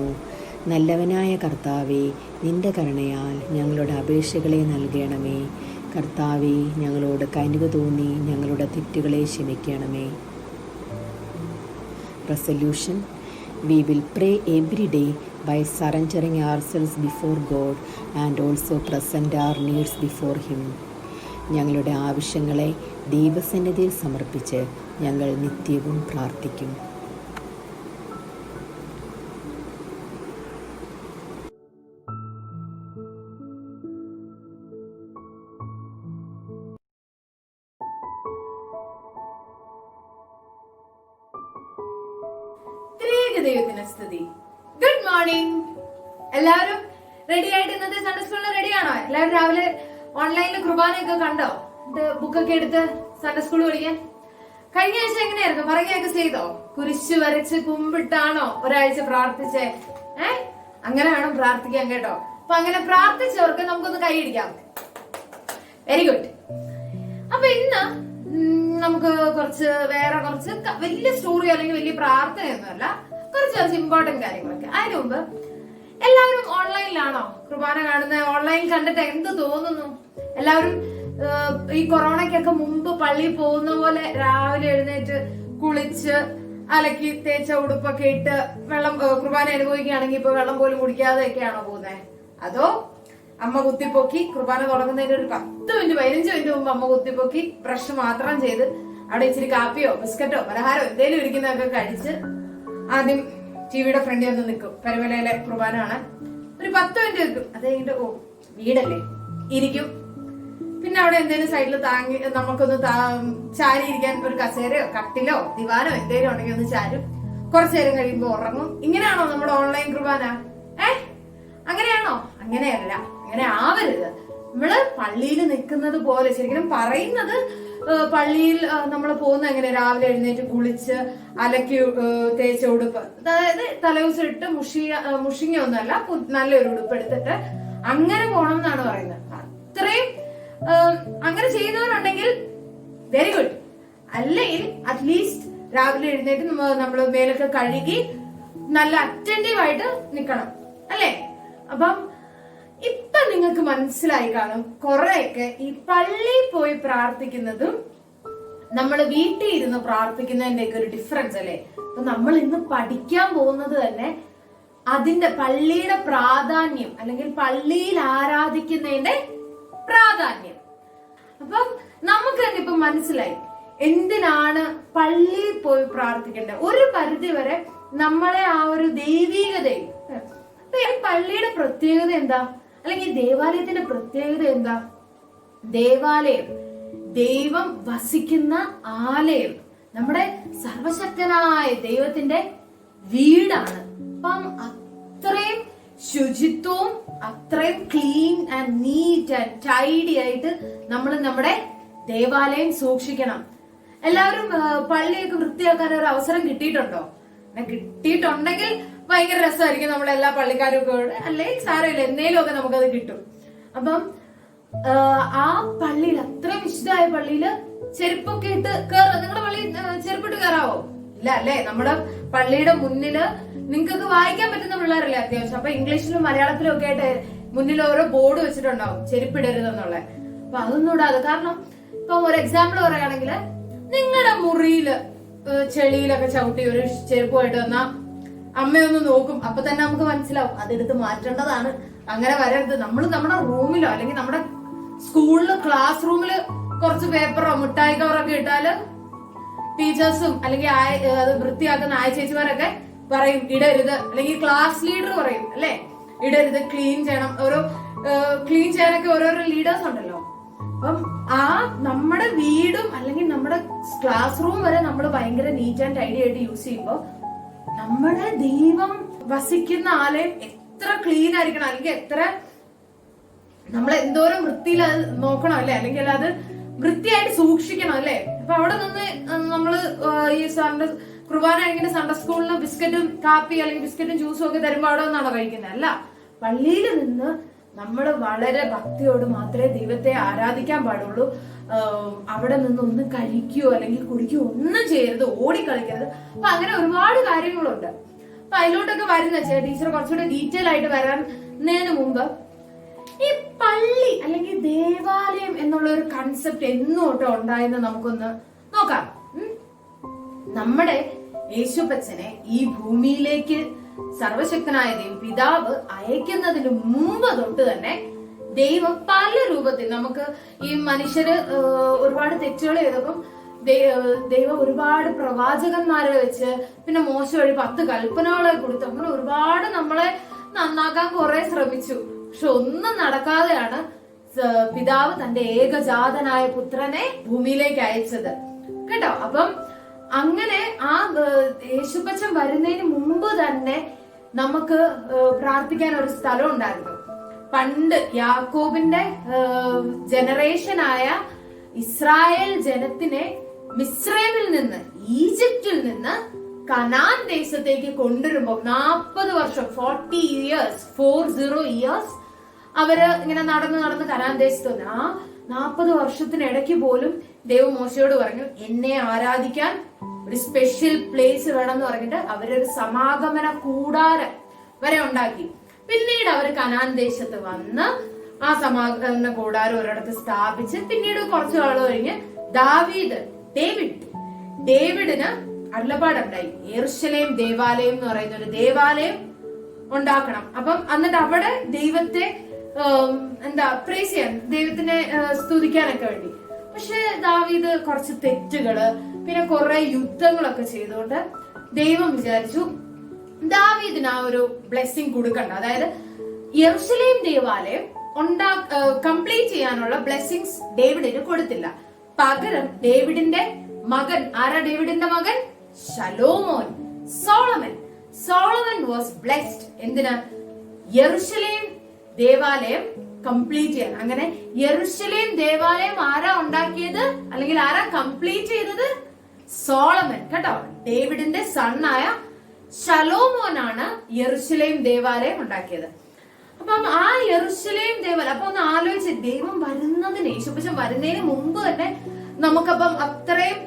[SPEAKER 3] നല്ലവനായ കർത്താവേ, നിന്റെ കരുണയാൽ ഞങ്ങളുടെ അപേക്ഷകളെ നൽകണമേ. കർത്താവേ, ഞങ്ങളോട് കനിവ് തോന്നി ഞങ്ങളുടെ തെറ്റുകളെ ക്ഷമിക്കണമേ. Resolution: We will pray every day by surrendering ourselves before God and also present our needs before Him. ഞങ്ങളുടെ ആവശ്യങ്ങളെ ദൈവസന്നിധിയിൽ സമർപ്പിച്ച് ഞങ്ങൾ നിത്യവും പ്രാർത്ഥിക്കും.
[SPEAKER 5] ദൈവത്തിന് സ്തുതി. Good morning. എല്ലാവരും റെഡി ആയിട്ട് ഇന്നത്തെ സൺഡേ സ്കൂളിന് റെഡിയാണോ? എല്ലാവരും രാവിലെ ഓൺലൈനിൽ കുർബാനയൊക്കെ കണ്ടോ? ബുക്കൊക്കെ എടുത്ത് സൺഡേ സ്കൂൾ പഠിക്കാൻ? കഴിഞ്ഞ ആഴ്ച എങ്ങനെയായിരുന്നു? പറയുകയൊക്കെ ചെയ്തോ? കുരിശ് വരച്ച് കുമ്പിട്ടാണോ ഒരാഴ്ച പ്രാർത്ഥിച്ചേ? അങ്ങനെ വേണം പ്രാർത്ഥിക്കാൻ കേട്ടോ. അപ്പൊ അങ്ങനെ പ്രാർത്ഥിച്ചവർക്ക് നമുക്കൊന്ന് കൈയടിക്കാം. Very good. അപ്പൊ ഇന്ന് നമുക്ക് വേറെ കുറച്ച് വലിയ സ്റ്റോറി അല്ലെങ്കിൽ വലിയ പ്രാർത്ഥനയൊന്നുമല്ല, കുറച്ച് ഇമ്പോർട്ടന്റ് കാര്യങ്ങളൊക്കെ. അതിനു മുമ്പ് എല്ലാവരും ഓൺലൈനിലാണോ കുർബാന കാണുന്നത്? ഓൺലൈൻ കണ്ടിട്ട് എന്ത് തോന്നുന്നു? എല്ലാവരും ഈ കൊറോണയ്ക്കൊക്കെ മുമ്പ് പള്ളിയിൽ പോകുന്ന പോലെ രാവിലെ എഴുന്നേറ്റ് കുളിച്ച് അലക്കി തേച്ച ഉടുപ്പൊക്കെ ഇട്ട് കുർബാന അനുഭവിക്കുകയാണെങ്കിൽ ഇപ്പൊ വെള്ളം പോലും കുടിക്കാതെയൊക്കെയാണോ പോകുന്നത്? അതോ അമ്മ കുത്തിപ്പൊക്കി കുർബാന തുടങ്ങുന്നതിന് ഒരു 10 മിനിറ്റ് 15 മിനിറ്റ് മുമ്പ് അമ്മ കുത്തിപ്പൊക്കി ബ്രഷ് മാത്രം ചെയ്ത് അവിടെ ഇച്ചിരി കാപ്പിയോ ബിസ്ക്കറ്റോ പലഹാരോ എന്തേലും ഇരിക്കുന്നതൊക്കെ കഴിച്ച് ആദ്യം ടിവിയുടെ ഫ്രണ്ടിൽ ഒന്ന് നിൽക്കും, പരമലയിലെ കുർബാന കാണാൻ ഒരു 10 മിനിറ്റ് നിൽക്കും. അത് കഴിഞ്ഞിട്ട് വീടല്ലേ ഇരിക്കും. പിന്നെ അവിടെ എന്തേലും സൈഡിൽ താങ്ങി നമുക്കൊന്ന് ചാരി ഇരിക്കാൻ ഒരു കസേരയോ കട്ടിലോ ദിവാനോ എന്തേലും ഉണ്ടെങ്കിൽ ഒന്ന് ചാരും. കുറച്ചു നേരം കഴിയുമ്പോ ഉറങ്ങും. ഇങ്ങനെയാണോ നമ്മുടെ ഓൺലൈൻ കുർബാന? അങ്ങനെയാണോ? അങ്ങനെയല്ല, അങ്ങനെ ആവരുത്. നമ്മള് പള്ളിയിൽ നിൽക്കുന്നത് പോലെ ശരിക്കും പറയുന്നത്. പള്ളിയിൽ നമ്മൾ പോകുന്ന എങ്ങനെ? രാവിലെ എഴുന്നേറ്റ് കുളിച്ച് അലക്കി തേച്ച ഉടുപ്പ്, അതായത് തലയൂസിട്ട് മുഷിങ്ങൊന്നുമല്ല, നല്ലൊരു ഉടുപ്പ് എടുത്തിട്ട് അങ്ങനെ പോണം എന്നാണ് പറയുന്നത്. അത്രയും അങ്ങനെ ചെയ്യുന്നവരുണ്ടെങ്കിൽ വെരി ഗുഡ്. അല്ലെങ്കിൽ അറ്റ്ലീസ്റ്റ് രാവിലെ എഴുന്നേറ്റ് നമ്മള് മേലൊക്കെ കഴുകി നല്ല അറ്റൻറ്റീവ് ആയിട്ട് നിക്കണം, അല്ലേ? അപ്പം ഇപ്പൊ നിങ്ങൾക്ക് മനസ്സിലായി കാണും കുറെയൊക്കെ ഈ പള്ളിയിൽ പോയി പ്രാർത്ഥിക്കുന്നതും നമ്മൾ വീട്ടിൽ ഇരുന്ന് പ്രാർത്ഥിക്കുന്നതിന്റെ ഒക്കെ ഒരു ഡിഫറൻസ്, അല്ലേ? അപ്പൊ നമ്മൾ ഇന്ന് പഠിക്കാൻ പോകുന്നത് തന്നെ അതിന്റെ പള്ളിയുടെ പ്രാധാന്യം, അല്ലെങ്കിൽ പള്ളിയിൽ ആരാധിക്കുന്നതിന്റെ പ്രാധാന്യം. അപ്പം നമുക്ക് തന്നെ ഇപ്പൊ മനസ്സിലായി എന്തിനാണ് പള്ളിയിൽ പോയി പ്രാർത്ഥിക്കേണ്ടത്. ഒരു പരിധി വരെ നമ്മളെ ആ ഒരു ദൈവീകതയും. പള്ളിയുടെ പ്രത്യേകത എന്താ? അല്ലെങ്കിൽ ദേവാലയത്തിന്റെ പ്രത്യേകത എന്താ? ദേവാലയം ദൈവം വസിക്കുന്ന ആലയം, നമ്മുടെ സർവശക്തനായ ദൈവത്തിന്റെ വീടാണ്. അപ്പം അത്രയും ശുചിത്വവും അത്രയും clean and neat and tidy ആയിട്ട് നമ്മൾ നമ്മുടെ ദേവാലയം സൂക്ഷിക്കണം. എല്ലാവരും പള്ളിയൊക്കെ വൃത്തിയാക്കാൻ ഒരു അവസരം കിട്ടിയിട്ടുണ്ടോ? കിട്ടിയിട്ടുണ്ടെങ്കിൽ ഭയങ്കര രസമായിരിക്കും. നമ്മളെല്ലാ പള്ളിക്കാരും കൂടെ അല്ലെങ്കിൽ സാരമില്ല, എന്നേലും ഒക്കെ നമുക്കത് കിട്ടും. അപ്പം ആ പള്ളിയിൽ, അത്രയും വിശുദ്ധമായ പള്ളിയില് ചെരുപ്പൊക്കെ ഇട്ട് കയറുക. നിങ്ങളുടെ പള്ളി ചെരുപ്പിട്ട് കയറാവോ? ഇല്ല, അല്ലേ? നമ്മുടെ പള്ളിയുടെ മുന്നില് നിങ്ങൾക്കൊക്കെ വായിക്കാൻ പറ്റുന്ന പിള്ളേരല്ലേ അത്യാവശ്യം. അപ്പൊ ഇംഗ്ലീഷിലും മലയാളത്തിലും ഒക്കെ ആയിട്ട് മുന്നിൽ ഓരോ ബോർഡ് വെച്ചിട്ടുണ്ടാവും ചെരുപ്പിടരുതെന്നുള്ള. അപ്പൊ അതൊന്നും ഇടാതെ. കാരണം ഇപ്പൊ ഒരു എക്സാമ്പിൾ പറയുകയാണെങ്കിൽ, നിങ്ങളുടെ മുറിയില് ചെളിയിലൊക്കെ ചവിട്ടി ഒരു ചെരുപ്പമായിട്ട് വന്നാ അമ്മയൊന്ന് നോക്കും. അപ്പൊ തന്നെ നമുക്ക് മനസ്സിലാവും അതെടുത്ത് മാറ്റേണ്ടതാണ്, അങ്ങനെ വരരുത്. നമ്മൾ നമ്മുടെ റൂമിലോ അല്ലെങ്കിൽ നമ്മുടെ സ്കൂളില് ക്ലാസ് റൂമില് കുറച്ച് പേപ്പറോ മിഠായി കവറൊക്കെ ഇട്ടാല് ടീച്ചേഴ്സും അല്ലെങ്കിൽ അത് വൃത്തിയാക്കുന്ന ചേച്ചിമാരൊക്കെ പറയും ഇടരുത്. അല്ലെങ്കിൽ ക്ലാസ് ലീഡർ പറയും, അല്ലെ, ഇടരുത്, ക്ലീൻ ചെയ്യണം. ക്ലീൻ ചെയ്യാനൊക്കെ ഓരോരോ ലീഡേഴ്സ് ഉണ്ടല്ലോ. അപ്പം ആ നമ്മുടെ വീടും അല്ലെങ്കിൽ നമ്മുടെ ക്ലാസ് റൂം വരെ നമ്മൾ ഭയങ്കര നീറ്റ് ആൻഡ് ടൈഡി ആയിട്ട് യൂസ് ചെയ്യുമ്പോൾ നമ്മുടെ ദൈവം വസിക്കുന്ന ആലയം എത്ര ക്ലീൻ ആയിരിക്കണം, അല്ലെങ്കിൽ എത്ര നമ്മൾ എന്തോരം വൃത്തിയിൽ അത് നോക്കണം, അല്ലെ? അല്ലെങ്കിൽ അത് വൃത്തിയായിട്ട് സൂക്ഷിക്കണം, അല്ലെ? അപ്പൊ അവിടെ നിന്ന് നമ്മള് ഈ സൺഡേ കുർബാന കഴിഞ്ഞ സൺഡേ സ്കൂളിന് ബിസ്ക്കറ്റും കാപ്പി അല്ലെങ്കിൽ ബിസ്ക്കറ്റും ജ്യൂസും ഒക്കെ തരുമ്പോ അവിടെ നിന്നാണോ കഴിക്കുന്നത്? അല്ല, പള്ളിയിൽ നിന്ന് നമ്മൾ വളരെ ഭക്തിയോട് മാത്രമേ ദൈവത്തെ ആരാധിക്കാൻ പാടുള്ളൂ. അവിടെ നിന്ന് ഒന്നും കഴിക്കുകയോ അല്ലെങ്കിൽ കുടിക്കുകയോ ഒന്നും ചെയ്യരുത്, ഓടിക്കളിക്കരുത്. അപ്പൊ അങ്ങനെ ഒരുപാട് കാര്യങ്ങളുണ്ട്. അപ്പൊ അതിലോട്ടൊക്കെ വരുന്ന ടീച്ചർ കുറച്ചുകൂടെ ഡീറ്റെയിൽ ആയിട്ട് വരുന്നതിന് മുമ്പ് ഈ പള്ളി അല്ലെങ്കിൽ ദേവാലയം എന്നുള്ള ഒരു കൺസെപ്റ്റ് എന്നോട്ടോ ഉണ്ടായെന്ന് നമുക്കൊന്ന് നോക്കാം. നമ്മുടെ യേശുപ്പച്ചനെ ഈ ഭൂമിയിലേക്ക് സർവശക്തനായ ദൈവം പിതാവ് അയക്കുന്നതിന് മുമ്പ് തൊട്ട് തന്നെ ദൈവം പല രൂപത്തിൽ, നമുക്ക് ഈ മനുഷ്യര് ഒരുപാട് തെറ്റുകൾ ചെയ്തപ്പം ദൈവം ഒരുപാട് പ്രവാചകന്മാരെ വെച്ച്, പിന്നെ മോശ വഴി 10 കൽപ്പനകളെ കൊടുത്ത്, അങ്ങനെ ഒരുപാട് നമ്മളെ നന്നാക്കാൻ കുറെ ശ്രമിച്ചു. പക്ഷെ ഒന്നും നടക്കാതെയാണ് പിതാവ് തന്റെ ഏകജാതനായ പുത്രനെ ഭൂമിയിലേക്ക് അയച്ചത് കേട്ടോ. അപ്പം അങ്ങനെ ആ യേശുപ്പച്ചൻ വരുന്നതിന് മുമ്പ് തന്നെ നമുക്ക് പ്രാർത്ഥിക്കാൻ ഒരു സ്ഥലം ഉണ്ടായിരുന്നു. പണ്ട് യാക്കോബിന്റെ ജനറേഷനായ ഇസ്രായേൽ ജനത്തിനെ മിസ്രൈമിൽ നിന്ന്, ഈജിപ്തിൽ നിന്ന് കനാൻ ദേശത്തേക്ക് കൊണ്ടുവരുമ്പോൾ 40 വർഷം 40 ഇയേഴ്സ് അവര് ഇങ്ങനെ നടന്ന് കനാൻ ദേശത്ത് വന്നു. ആ 40 വർഷത്തിനിടയ്ക്ക് പോലും ദൈവം മോശയോട് പറഞ്ഞു, എന്നെ ആരാധിക്കാൻ ഒരു സ്പെഷ്യൽ പ്ലേസ് വേണം എന്ന് പറഞ്ഞിട്ട് അവരൊരു സമാഗമന കൂടാരം വരെ ഉണ്ടാക്കി. പിന്നീട് അവർ കനാൻ ദേശത്ത് വന്ന് ആ സമാഗമന കൂടാരം ഒരിടത്ത് സ്ഥാപിച്ച്, പിന്നീട് കുറച്ചു നാൾ കഴിഞ്ഞ് ഡേവിഡിന് അരുളപ്പാടുണ്ടായി, യെരൂശലേം ദേവാലയം എന്ന് പറയുന്ന ഒരു ദേവാലയം ഉണ്ടാക്കണം. അപ്പം എന്നിട്ട് അവിടെ ദൈവത്തെ പ്രേസ് ചെയ്യാൻ, ദൈവത്തിനെ സ്തുതിക്കാനൊക്കെ വേണ്ടി. പക്ഷെ ദാവീദ് കുറച്ച് തെറ്റുകള്, പിന്നെ കുറെ യുദ്ധങ്ങളൊക്കെ ചെയ്തുകൊണ്ട് ദൈവം വിചാരിച്ചു ദാവീദിന് ആ ഒരു ബ്ലെസ്സിങ് കൊടുക്കണ്ട. അതായത് യെരൂശലേം ദേവാലയം കംപ്ലീറ്റ് ചെയ്യാനുള്ള ബ്ലെസ്സിങ്സ് ഡേവിഡിന് കൊടുത്തില്ല. പകരം ഡേവിഡിന്റെ മകൻ, ആരാ ഡേവിഡിന്റെ മകൻ? Solomon was blessed. എന്തിനാ? യെരൂശലേം ദേവാലയം കംപ്ലീറ്റ് ചെയ്യാൻ. അങ്ങനെ യെരൂശലേം ദേവാലയം ആരാ ഉണ്ടാക്കിയത് അല്ലെങ്കിൽ ആരാ കംപ്ലീറ്റ് ചെയ്തത്? സോളമൻ കേട്ടോ. ഡേവിഡിന്റെ സണ്ണായ ശലോമോനാണ് യെരൂശലേം ദേവാലയം ഉണ്ടാക്കിയത്. അപ്പം ആ യെരൂശലേം ദേവാലയം, അപ്പൊ ഒന്ന് ആലോചിച്ച്, ദൈവം വരുന്നതിന്, യേശുപ്പച്ചൻ വരുന്നതിന് മുമ്പ് തന്നെ നമുക്കപ്പം അത്രയും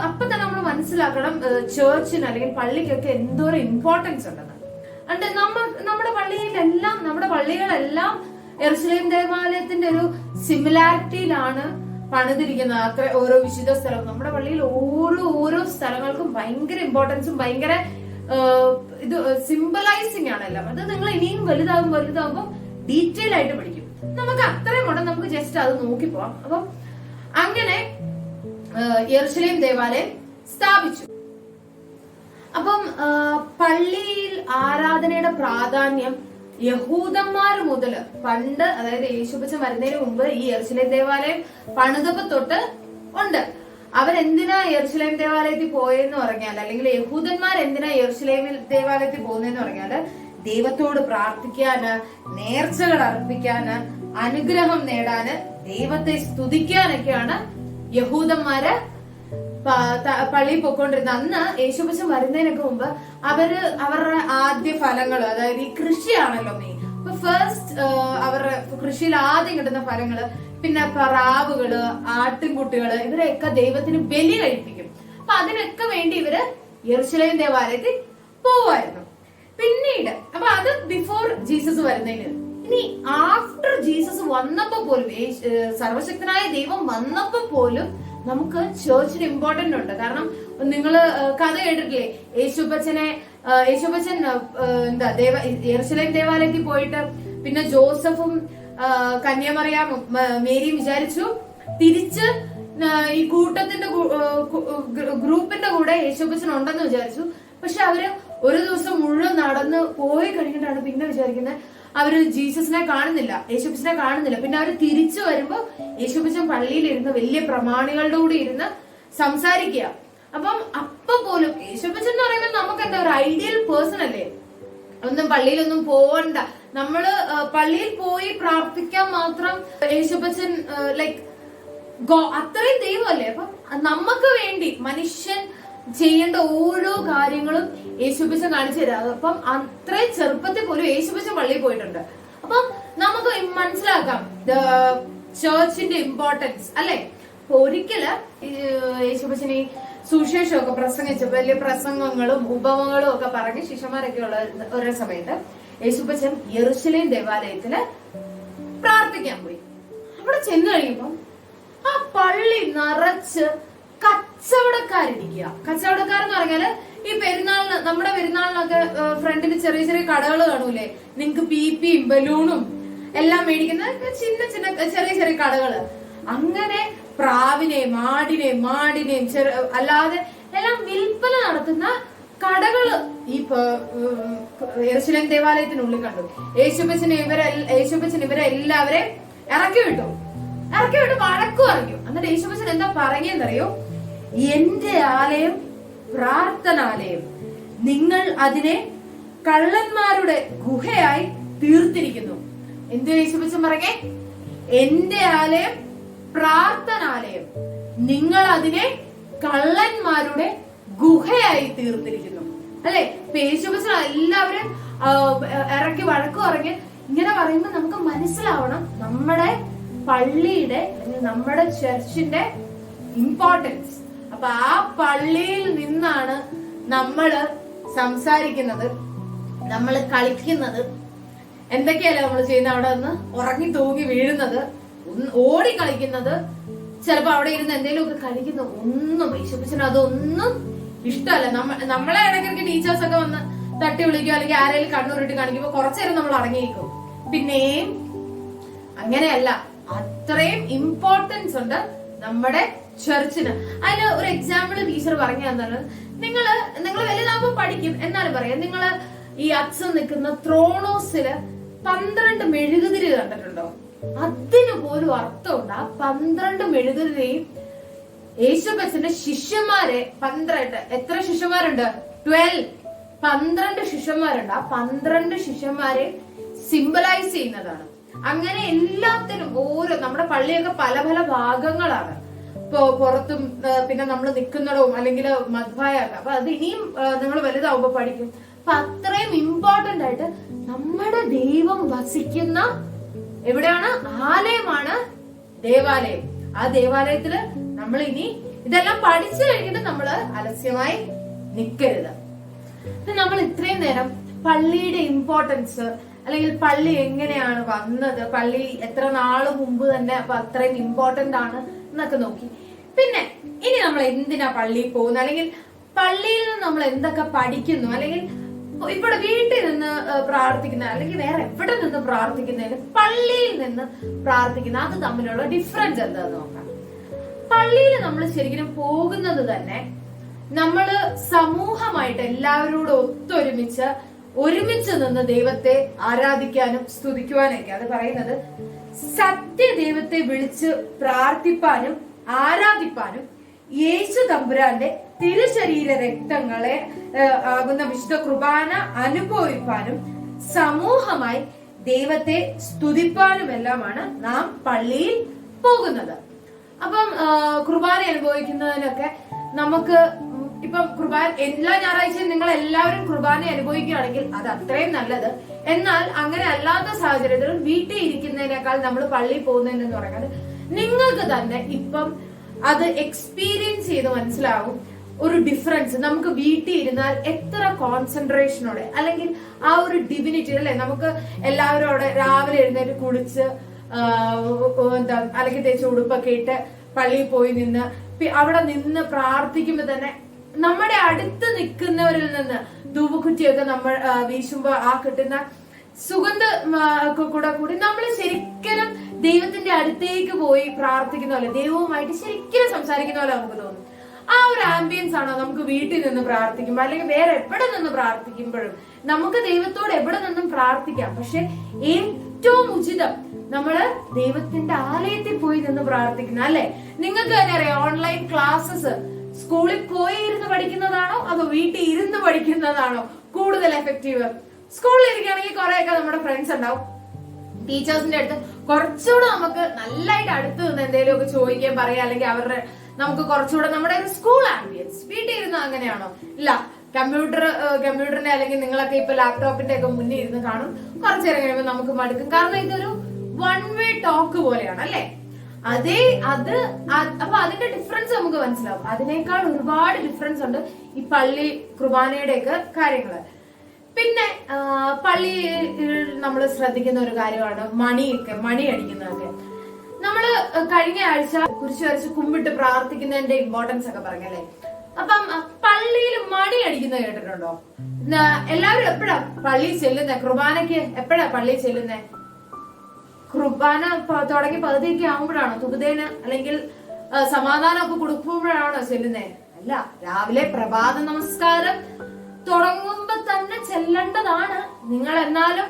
[SPEAKER 5] അപ്പൊ തന്നെ നമ്മൾ മനസ്സിലാക്കണം ചേർച്ചിന് അല്ലെങ്കിൽ പള്ളിക്കൊക്കെ എന്തോരം ഇമ്പോർട്ടൻസ് ഉണ്ടെന്ന്. അണ്ട് നമ്മുടെ പള്ളികളെല്ലാം യെരൂശലേം ദേവാലയത്തിന്റെ ഒരു സിമിലാരിറ്റിയിലാണ് പണിതിരിക്കുന്നത്. അത്ര ഓരോ വിശുദ്ധ സ്ഥലവും നമ്മുടെ പള്ളിയിൽ ഓരോ സ്ഥലങ്ങൾക്കും ഭയങ്കര ഇമ്പോർട്ടൻസും ഭയങ്കര ഇത് സിംബലൈസിങ് ആണ് എല്ലാം. അത് നിങ്ങൾ ഇനിയും വലുതാകുമ്പോൾ ഡീറ്റെയിൽ ആയിട്ട് പഠിക്കും. നമുക്ക് അത്രയും കൂടെ നമുക്ക് ജസ്റ്റ് അത് നോക്കി പോവാം. അപ്പം അങ്ങനെ യെരൂശലേം ദേവാലയം സ്ഥാപിച്ചു. അപ്പം പള്ളിയിൽ ആരാധനയുടെ പ്രാധാന്യം യഹൂദന്മാർ മുതൽ പണ്ട്, അതായത് യേശുപ്പച്ചൻ വരുന്നതിന് മുമ്പ് ഈ യെരൂശലേം ദേവാലയം പണിതപ്പോ തൊട്ട് ഉണ്ട്. അവരെന്തിനാ യെരൂശലേം ദേവാലയത്തിൽ പോയെന്ന് പറഞ്ഞാൽ, അല്ലെങ്കിൽ യഹൂദന്മാർ എന്തിനാ യെരൂശലേം ദേവാലയത്തിൽ പോകുന്നതെന്ന് പറഞ്ഞാല് ദൈവത്തോട് പ്രാർത്ഥിക്കാന്, നേർച്ചകൾ അർപ്പിക്കാന്, അനുഗ്രഹം നേടാന്, ദൈവത്തെ സ്തുതിക്കാനൊക്കെയാണ് യഹൂദന്മാര് പള്ളിയിൽ പോയിക്കൊണ്ടിരുന്നത്. അന്ന് യേശുപ്പച്ചൻ വരുന്നതിനൊക്കെ മുമ്പ് അവരുടെ ആദ്യ ഫലങ്ങൾ, അതായത് ഈ കൃഷിയാണല്ലോ മെയിൻ. അപ്പൊ ഫസ്റ്റ് അവരുടെ കൃഷിയിൽ ആദ്യം കിട്ടുന്ന ഫലങ്ങള്, പിന്നെ പ്രാവുകള്, ആട്ടിൻകുട്ടികള്, ഇവരെയൊക്കെ ദൈവത്തിന് ബലി കഴിപ്പിക്കും. അപ്പൊ അതിനൊക്കെ വേണ്ടി ഇവര് യെരൂശലേം ദേവാലയത്തിൽ പോവായിരുന്നു. പിന്നീട് അപ്പൊ അത് ബിഫോർ ജീസസ് വരുന്നതിന്. ഇനി ആഫ്റ്റർ ജീസസ് വന്നപ്പോ പോലും, സർവശക്തനായ ദൈവം വന്നപ്പോ പോലും നമുക്ക് ചേർച്ചിന് ഇമ്പോർട്ടന്റ് ഉണ്ട്. കാരണം നിങ്ങള് കഥ കേട്ടിട്ടില്ലേ, യേശുപ്പച്ചൻ യെരൂശലേം ദേവാലയത്തിൽ പോയിട്ട് പിന്നെ ജോസഫും കന്യാമറിയാമും മേരിയും വിചാരിച്ചു തിരിച്ച് ഈ കൂട്ടത്തിന്റെ ഗ്രൂപ്പിന്റെ കൂടെ യേശുപ്പച്ചൻ ഉണ്ടെന്ന് വിചാരിച്ചു. പക്ഷെ അവര് ഒരു ദിവസം മുഴുവൻ നടന്ന് പോയി കഴിഞ്ഞിട്ടാണ് പിന്നെ വിചാരിക്കുന്നത് അവര് ജീസസിനെ കാണുന്നില്ല, യേശുപ്പച്ചനെ കാണുന്നില്ല. പിന്നെ അവര് തിരിച്ചു വരുമ്പോ യേശുപ്പച്ചൻ പള്ളിയിലിരുന്ന് വലിയ പ്രമാണികളുടെ കൂടി ഇരുന്ന് സംസാരിക്കുക. അപ്പം പോലും യേശുപ്പച്ചൻ എന്ന് പറയുന്നത് നമുക്ക് എന്താ ഒരു ഐഡിയൽ പേഴ്സൺ അല്ലേ, ഒന്നും പള്ളിയിലൊന്നും പോവണ്ട, നമ്മള് പള്ളിയിൽ പോയി പ്രാർത്ഥിക്കാൻ മാത്രം യേശുപ്പച്ചൻ അത്രയും ദൈവമല്ലേ. അപ്പം നമുക്ക് വേണ്ടി മനുഷ്യൻ ചെയ്യേണ്ട ഓരോ കാര്യങ്ങളും യേശുപ്പച്ചൻ കാണിച്ചു തരാം. അപ്പം അത്രയും ചെറുപ്പത്തിൽ പോലും യേശുപ്പച്ചൻ പള്ളിയിൽ പോയിട്ടുണ്ട്. അപ്പം നമുക്ക് മനസ്സിലാക്കാം ചേർച്ചിന്റെ ഇമ്പോർട്ടൻസ് അല്ലെ. അപ്പൊ ഒരിക്കല് യേശുപ്പച്ചന് ഈ സുവിശേഷമൊക്കെ പ്രസംഗിച്ച വലിയ പ്രസംഗങ്ങളും ഉപമകളും ഒക്കെ പറഞ്ഞ് ശിഷ്യന്മാരൊക്കെ ഉള്ള ഒരു സമയത്ത് യേശുപ്പച്ചൻ യെരുശലേം ദേവാലയത്തില് പ്രാർത്ഥിക്കാൻ പോയി. അവിടെ ചെന്ന് കഴിയുമ്പോ ആ പള്ളി നിറച്ച് കച്ചവടക്കാരിരിക്കുക. കച്ചവടക്കാരെന്ന് പറഞ്ഞാല് ഈ പെരുന്നാളിന്, നമ്മുടെ പെരുന്നാളിനൊക്കെ ഫ്രണ്ടില് ചെറിയ ചെറിയ കടകൾ കാണൂലേ, നിങ്ങക്ക് പീപ്പിയും ബലൂണും എല്ലാം മേടിക്കുന്ന ചിന്ന ചിന്ന ചെറിയ ചെറിയ കടകള്. അങ്ങനെ പ്രാവിനെയും മാടിനെയും അല്ലാതെ എല്ലാം വിൽപ്പന നടത്തുന്ന കടകള് ഈ യെരുശലേം ദേവാലയത്തിനുള്ളിൽ കണ്ടു. യേശുപ്പച്ചൻ ഇവരെ എല്ലാവരെയും ഇറക്കി വിട്ടു വഴക്കു പറഞ്ഞു. എന്നിട്ട് യേശുപ്പച്ചൻ എന്താ പറഞ്ഞെന്നറിയോ? എന്റെ ആലയം പ്രാർത്ഥനാലയം, നിങ്ങൾ അതിനെ കള്ളന്മാരുടെ ഗുഹയായി തീർത്തിരിക്കുന്നു. എന്ത് യേശുപ്പച്ചൻ പറഞ്ഞേ? എന്റെ ആലയം പ്രാർത്ഥനാലയം, നിങ്ങൾ അതിനെ കള്ളന്മാരുടെ ഗുഹയായി തീർത്തിരിക്കുന്നു. അല്ലെ? യേശുപ്പച്ചൻ എല്ലാവരും ഇറക്കി വഴക്കു പറഞ്ഞ് ഇങ്ങനെ പറയുമ്പോ നമുക്ക് മനസ്സിലാവണം നമ്മുടെ പള്ളിയുടെ നമ്മുടെ ചർച്ചിന്റെ ഇമ്പോർട്ടൻസ്. അപ്പൊ ആ പള്ളിയിൽ നിന്നാണ് നമ്മള് സംസാരിക്കുന്നത്, നമ്മൾ കളിക്കുന്നത്, എന്തൊക്കെയല്ലേ നമ്മൾ ചെയ്യുന്നത്. അവിടെ നിന്ന് ഉറങ്ങി തൂങ്ങി വീഴുന്നത്, ഓടി കളിക്കുന്നത്, ചിലപ്പോ അവിടെ ഇരുന്ന് എന്തെങ്കിലുമൊക്കെ കളിക്കുന്നു. ഒന്നും യേശുപ്പച്ചന് അതൊന്നും ഇഷ്ടമല്ല. നമ്മളെ ഇടയ്ക്കിടയ്ക്ക് ടീച്ചേഴ്സ് ഒക്കെ വന്ന് തട്ടി വിളിക്കുക, അല്ലെങ്കിൽ ആരെങ്കിലും കണ്ണൂരിട്ട് കാണിക്കുമ്പോ കുറച്ചേരം നമ്മൾ അടങ്ങിയിരിക്കും. പിന്നെയും അങ്ങനെയല്ല, അത്രയും ഇമ്പോർട്ടൻസ് ഉണ്ട് നമ്മുടെ ചർച്ചിന്. അതിന് ഒരു എക്സാമ്പിൾ ടീച്ചർ പറഞ്ഞു തന്നത്, നിങ്ങൾ വലുതാകുമ്പോ പഠിക്കും. എന്നാലും പറയാം, നിങ്ങള് ഈ അച്ഛൻ നിൽക്കുന്ന ത്രോണോസില് 12 മെഴുകുതിരി കണ്ടിട്ടുണ്ടോ? അതിന് പോലും അർത്ഥമുണ്ട്. ആ 12 മെഴുകുതിരിയും യേശുപ്പച്ചന്റെ ശിഷ്യന്മാരെ 12, എത്ര ശിഷ്യന്മാരുണ്ട്? 12 ശിഷ്യന്മാരുണ്ട്. ആ 12 ശിഷ്യന്മാരെ സിംബലൈസ് ചെയ്യുന്നതാണ്. അങ്ങനെ എല്ലാത്തിനും ഓരോ, നമ്മുടെ പള്ളിയൊക്കെ പല പല ഭാഗങ്ങളാണ്. ഇപ്പൊ പുറത്തും പിന്നെ നമ്മൾ നിൽക്കുന്നിടവും അല്ലെങ്കിൽ മധ്വായൊക്കെ. അപ്പൊ അത് ഇനിയും നിങ്ങൾ വലുതാവുമ്പോ പഠിക്കും. അപ്പൊ അത്രയും ഇമ്പോർട്ടന്റ് ആയിട്ട് നമ്മുടെ ദൈവം വസിക്കുന്ന എവിടെയാണ്? ആലയമാണ് ദേവാലയം. ആ ദേവാലയത്തില് നമ്മൾ ഇനി ഇതെല്ലാം പഠിച്ചു കഴിഞ്ഞിട്ട് നമ്മള് അലസ്യമായി നിൽക്കരുത്. നമ്മൾ ഇത്രയും നേരം പള്ളിയുടെ ഇമ്പോർട്ടൻസ്, അല്ലെങ്കിൽ പള്ളി എങ്ങനെയാണ് വന്നത്, പള്ളി എത്ര നാള് മുമ്പ് തന്നെ അപ്പൊ അത്രയും ഇമ്പോർട്ടന്റ് ആണ് എന്നൊക്കെ നോക്കി. പിന്നെ ഇനി നമ്മൾ എന്തിനാ പള്ളിയിൽ പോകുന്നത്, അല്ലെങ്കിൽ പള്ളിയിൽ നിന്ന് നമ്മൾ എന്തൊക്കെ പഠിക്കുന്നു, അല്ലെങ്കിൽ ഇവിടെ വീട്ടിൽ നിന്ന് പ്രാർത്ഥിക്കുന്ന, അല്ലെങ്കിൽ വേറെ എവിടെ നിന്ന് പ്രാർത്ഥിക്കുന്നതിന് പള്ളിയിൽ നിന്ന് പ്രാർത്ഥിക്കുന്ന അത് തമ്മിലുള്ള ഡിഫറൻസ് എന്താന്ന് നോക്കാം. പള്ളിയിൽ നമ്മൾ ശരിക്കും പോകുന്നത് തന്നെ നമ്മള് സമൂഹമായിട്ട് എല്ലാവരോടും ഒരുമിച്ച് നിന്ന് ദൈവത്തെ ആരാധിക്കാനും സ്തുതിക്കുവാനൊക്കെ. അത് പറയുന്നത് സത്യദൈവത്തെ വിളിച്ച് പ്രാർത്ഥിപ്പാനും ആരാധിപ്പാനും യേശു തമ്പുരാന്റെ തിരുശരീര രക്തങ്ങളെ ആകുന്ന വിശുദ്ധ കുർബാന അനുഭവിപ്പാനും സമൂഹമായി ദൈവത്തെ സ്തുതിപ്പാനും എല്ലാമാണ് നാം പള്ളിയിൽ പോകുന്നത്. അപ്പം കുർബാന അനുഭവിക്കുന്നതിനൊക്കെ നമുക്ക് ഇപ്പം കുർബാന എല്ലാ ഞായറാഴ്ചയും നിങ്ങൾ എല്ലാവരും കുർബാന അനുഭവിക്കുകയാണെങ്കിൽ അത് അത്രയും നല്ലത്. എന്നാൽ അങ്ങനെ അല്ലാത്ത സാഹചര്യത്തിൽ വീട്ടിൽ ഇരിക്കുന്നതിനേക്കാൾ നമ്മൾ പള്ളിയിൽ പോകുന്നതെന്ന് പറഞ്ഞാൽ നിങ്ങൾക്ക് തന്നെ ഇപ്പം അത് എക്സ്പീരിയൻസ് ചെയ്ത് മനസ്സിലാവും ഒരു ഡിഫറൻസ്. നമുക്ക് വീട്ടിൽ ഇരുന്നാൽ എത്ര കോൺസെൻട്രേഷനോടെ, അല്ലെങ്കിൽ ആ ഒരു ഡിവിനിറ്റി അല്ലെ, നമുക്ക് എല്ലാവരും അവിടെ രാവിലെ എഴുന്നേറ്റ് കുളിച്ച് എന്താ അല്ലെങ്കിൽ തേച്ച് ഉടുപ്പൊക്കെ ഇട്ട് പള്ളിയിൽ പോയി നിന്ന് അവിടെ നിന്ന് പ്രാർത്ഥിക്കുമ്പോ തന്നെ നമ്മുടെ അടുത്ത് നിൽക്കുന്നവരിൽ നിന്ന് ധൂപക്കുറ്റിയൊക്കെ നമ്മൾ വീശുമ്പോ ആ കിട്ടുന്ന സുഗന്ധ കൂടി നമ്മൾ ശരിക്കും ദൈവത്തിന്റെ അടുത്തേക്ക് പോയി പ്രാർത്ഥിക്കുന്ന പോലെ, ദൈവവുമായിട്ട് ശരിക്കും സംസാരിക്കുന്ന പോലെ നമുക്ക് തോന്നും. ആ ഒരു ആംബിയൻസ് ആണോ നമുക്ക് വീട്ടിൽ നിന്ന് പ്രാർത്ഥിക്കുമ്പോൾ, അല്ലെങ്കിൽ വേറെ എവിടെ നിന്ന് പ്രാർത്ഥിക്കുമ്പോഴും നമുക്ക് ദൈവത്തോട് എവിടെ നിന്നും പ്രാർത്ഥിക്കാം. പക്ഷെ ഏറ്റവും ഉചിതം നമ്മള് ദൈവത്തിന്റെ ആലയത്തിൽ പോയി നിന്ന് പ്രാർത്ഥിക്കുന്ന, അല്ലെ? നിങ്ങൾക്ക് തന്നെ അറിയാം, ഓൺലൈൻ ക്ലാസ്സസ് സ്കൂളിൽ പോയി ഇരുന്ന് പഠിക്കുന്നതാണോ അതോ വീട്ടിൽ ഇരുന്ന് പഠിക്കുന്നതാണോ കൂടുതൽ എഫക്റ്റീവ്? സ്കൂളിൽ ഇരിക്കുകയാണെങ്കിൽ കുറെയൊക്കെ നമ്മുടെ ഫ്രണ്ട്സ് ഉണ്ടാവും, ടീച്ചേഴ്സിന്റെ അടുത്ത് കുറച്ചുകൂടെ നമുക്ക് നല്ലതായിട്ട് അടുത്ത് നിന്ന് എന്തെങ്കിലും ഒക്കെ ചോദിക്കാൻ പറയാം, അല്ലെങ്കിൽ അവരുടെ നമുക്ക് കുറച്ചുകൂടെ നമ്മുടെ ഒരു സ്കൂൾ ആംബിയൻസ്. വീട്ടിൽ ഇരുന്ന് അങ്ങനെയാണോ? ഇല്ല, കമ്പ്യൂട്ടറിന്റെ അല്ലെങ്കിൽ നിങ്ങളൊക്കെ ഇപ്പൊ ലാപ്ടോപ്പിന്റെ ഒക്കെ മുന്നിൽ ഇരുന്ന് കാണും. കുറച്ചു നേരം കഴിയുമ്പോൾ നമുക്ക് മടുക്കും. കാരണം ഇതൊരു വൺ വേ ടോക്ക് പോലെയാണ്, അല്ലെ? അപ്പൊ അതിന്റെ ഡിഫറൻസ് നമുക്ക് മനസ്സിലാവും. അതിനേക്കാൾ ഒരുപാട് ഡിഫറൻസ് ഉണ്ട് ഈ പള്ളി കുർബാനയുടെ ഒക്കെ കാര്യങ്ങള്. പിന്നെ പള്ളിയിൽ നമ്മൾ ശ്രദ്ധിക്കുന്ന ഒരു കാര്യമാണ് മണി അടിക്കുന്നതൊക്കെ. നമ്മള് കഴിഞ്ഞ ആഴ്ച കുരിശ് വരച്ച് കുമ്പിട്ട് പ്രാർത്ഥിക്കുന്നതിന്റെ ഇമ്പോർട്ടൻസ് ഒക്കെ പറഞ്ഞല്ലേ. അപ്പം പള്ളിയിൽ മണി അടിക്കുന്നത് കേട്ടിട്ടുണ്ടോ? എല്ലാവരും എപ്പോഴാ പള്ളിയിൽ ചെല്ലുന്നേ? കുർബാനയ്ക്ക് എപ്പോഴാ പള്ളിയിൽ ചെല്ലുന്നേ? കുർബാന തുടങ്ങി പകുതിയൊക്കെ ആകുമ്പോഴാണോ? തുകുതേന് അല്ലെങ്കിൽ സമാധാനമൊക്കെ കൊടുക്കുമ്പോഴാണോ ചെല്ലുന്നേ? അല്ല, രാവിലെ പ്രഭാത നമസ്കാരം തുടങ്ങുമ്പോ തന്നെ ചെല്ലേണ്ടതാണ്. നിങ്ങൾ എന്നാലും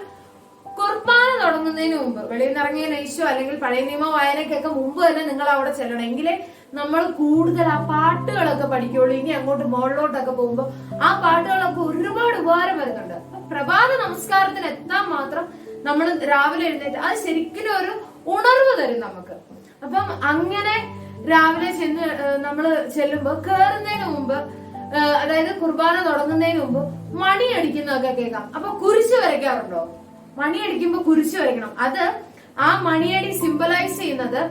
[SPEAKER 5] കുർബാന തുടങ്ങുന്നതിന് മുമ്പ്, വെളിയിൽ നിന്ന് ഇറങ്ങിയ നെയ്ശോ അല്ലെങ്കിൽ പഴയ നിയമ വായനയ്ക്കൊക്കെ മുമ്പ് തന്നെ നിങ്ങൾ അവിടെ ചെല്ലണം. എങ്കിലേ നമ്മൾ കൂടുതൽ ആ പാട്ടുകളൊക്കെ പഠിക്കുള്ളൂ. ഇനി അങ്ങോട്ട് മുകളിലോട്ടൊക്കെ പോകുമ്പോ ആ പാട്ടുകളൊക്കെ ഒരുപാട് ഉപകാരം വരുന്നുണ്ട്. പ്രഭാത നമസ്കാരത്തിന് എത്താൻ മാത്രം നമ്മൾ രാവിലെ എഴുന്നേറ്റ് അത് ശരിക്കും ഒരു ഉണർവ് തരും നമുക്ക്. അപ്പം അങ്ങനെ രാവിലെ നമ്മള് ചെല്ലുമ്പോ കേറുന്നതിന് മുമ്പ്, അതായത് കുർബാന തുടങ്ങുന്നതിന് മുമ്പ് മണി അടിക്കുന്നതൊക്കെ കേൾക്കാം. അപ്പൊ കുരിശ് വരയ്ക്കാറുണ്ടോ? മണി അടിക്കുമ്പോ കുരിശ് വരയ്ക്കണം. അത് ആ മണിയടി സിംബലൈസ് ചെയ്യുന്നത്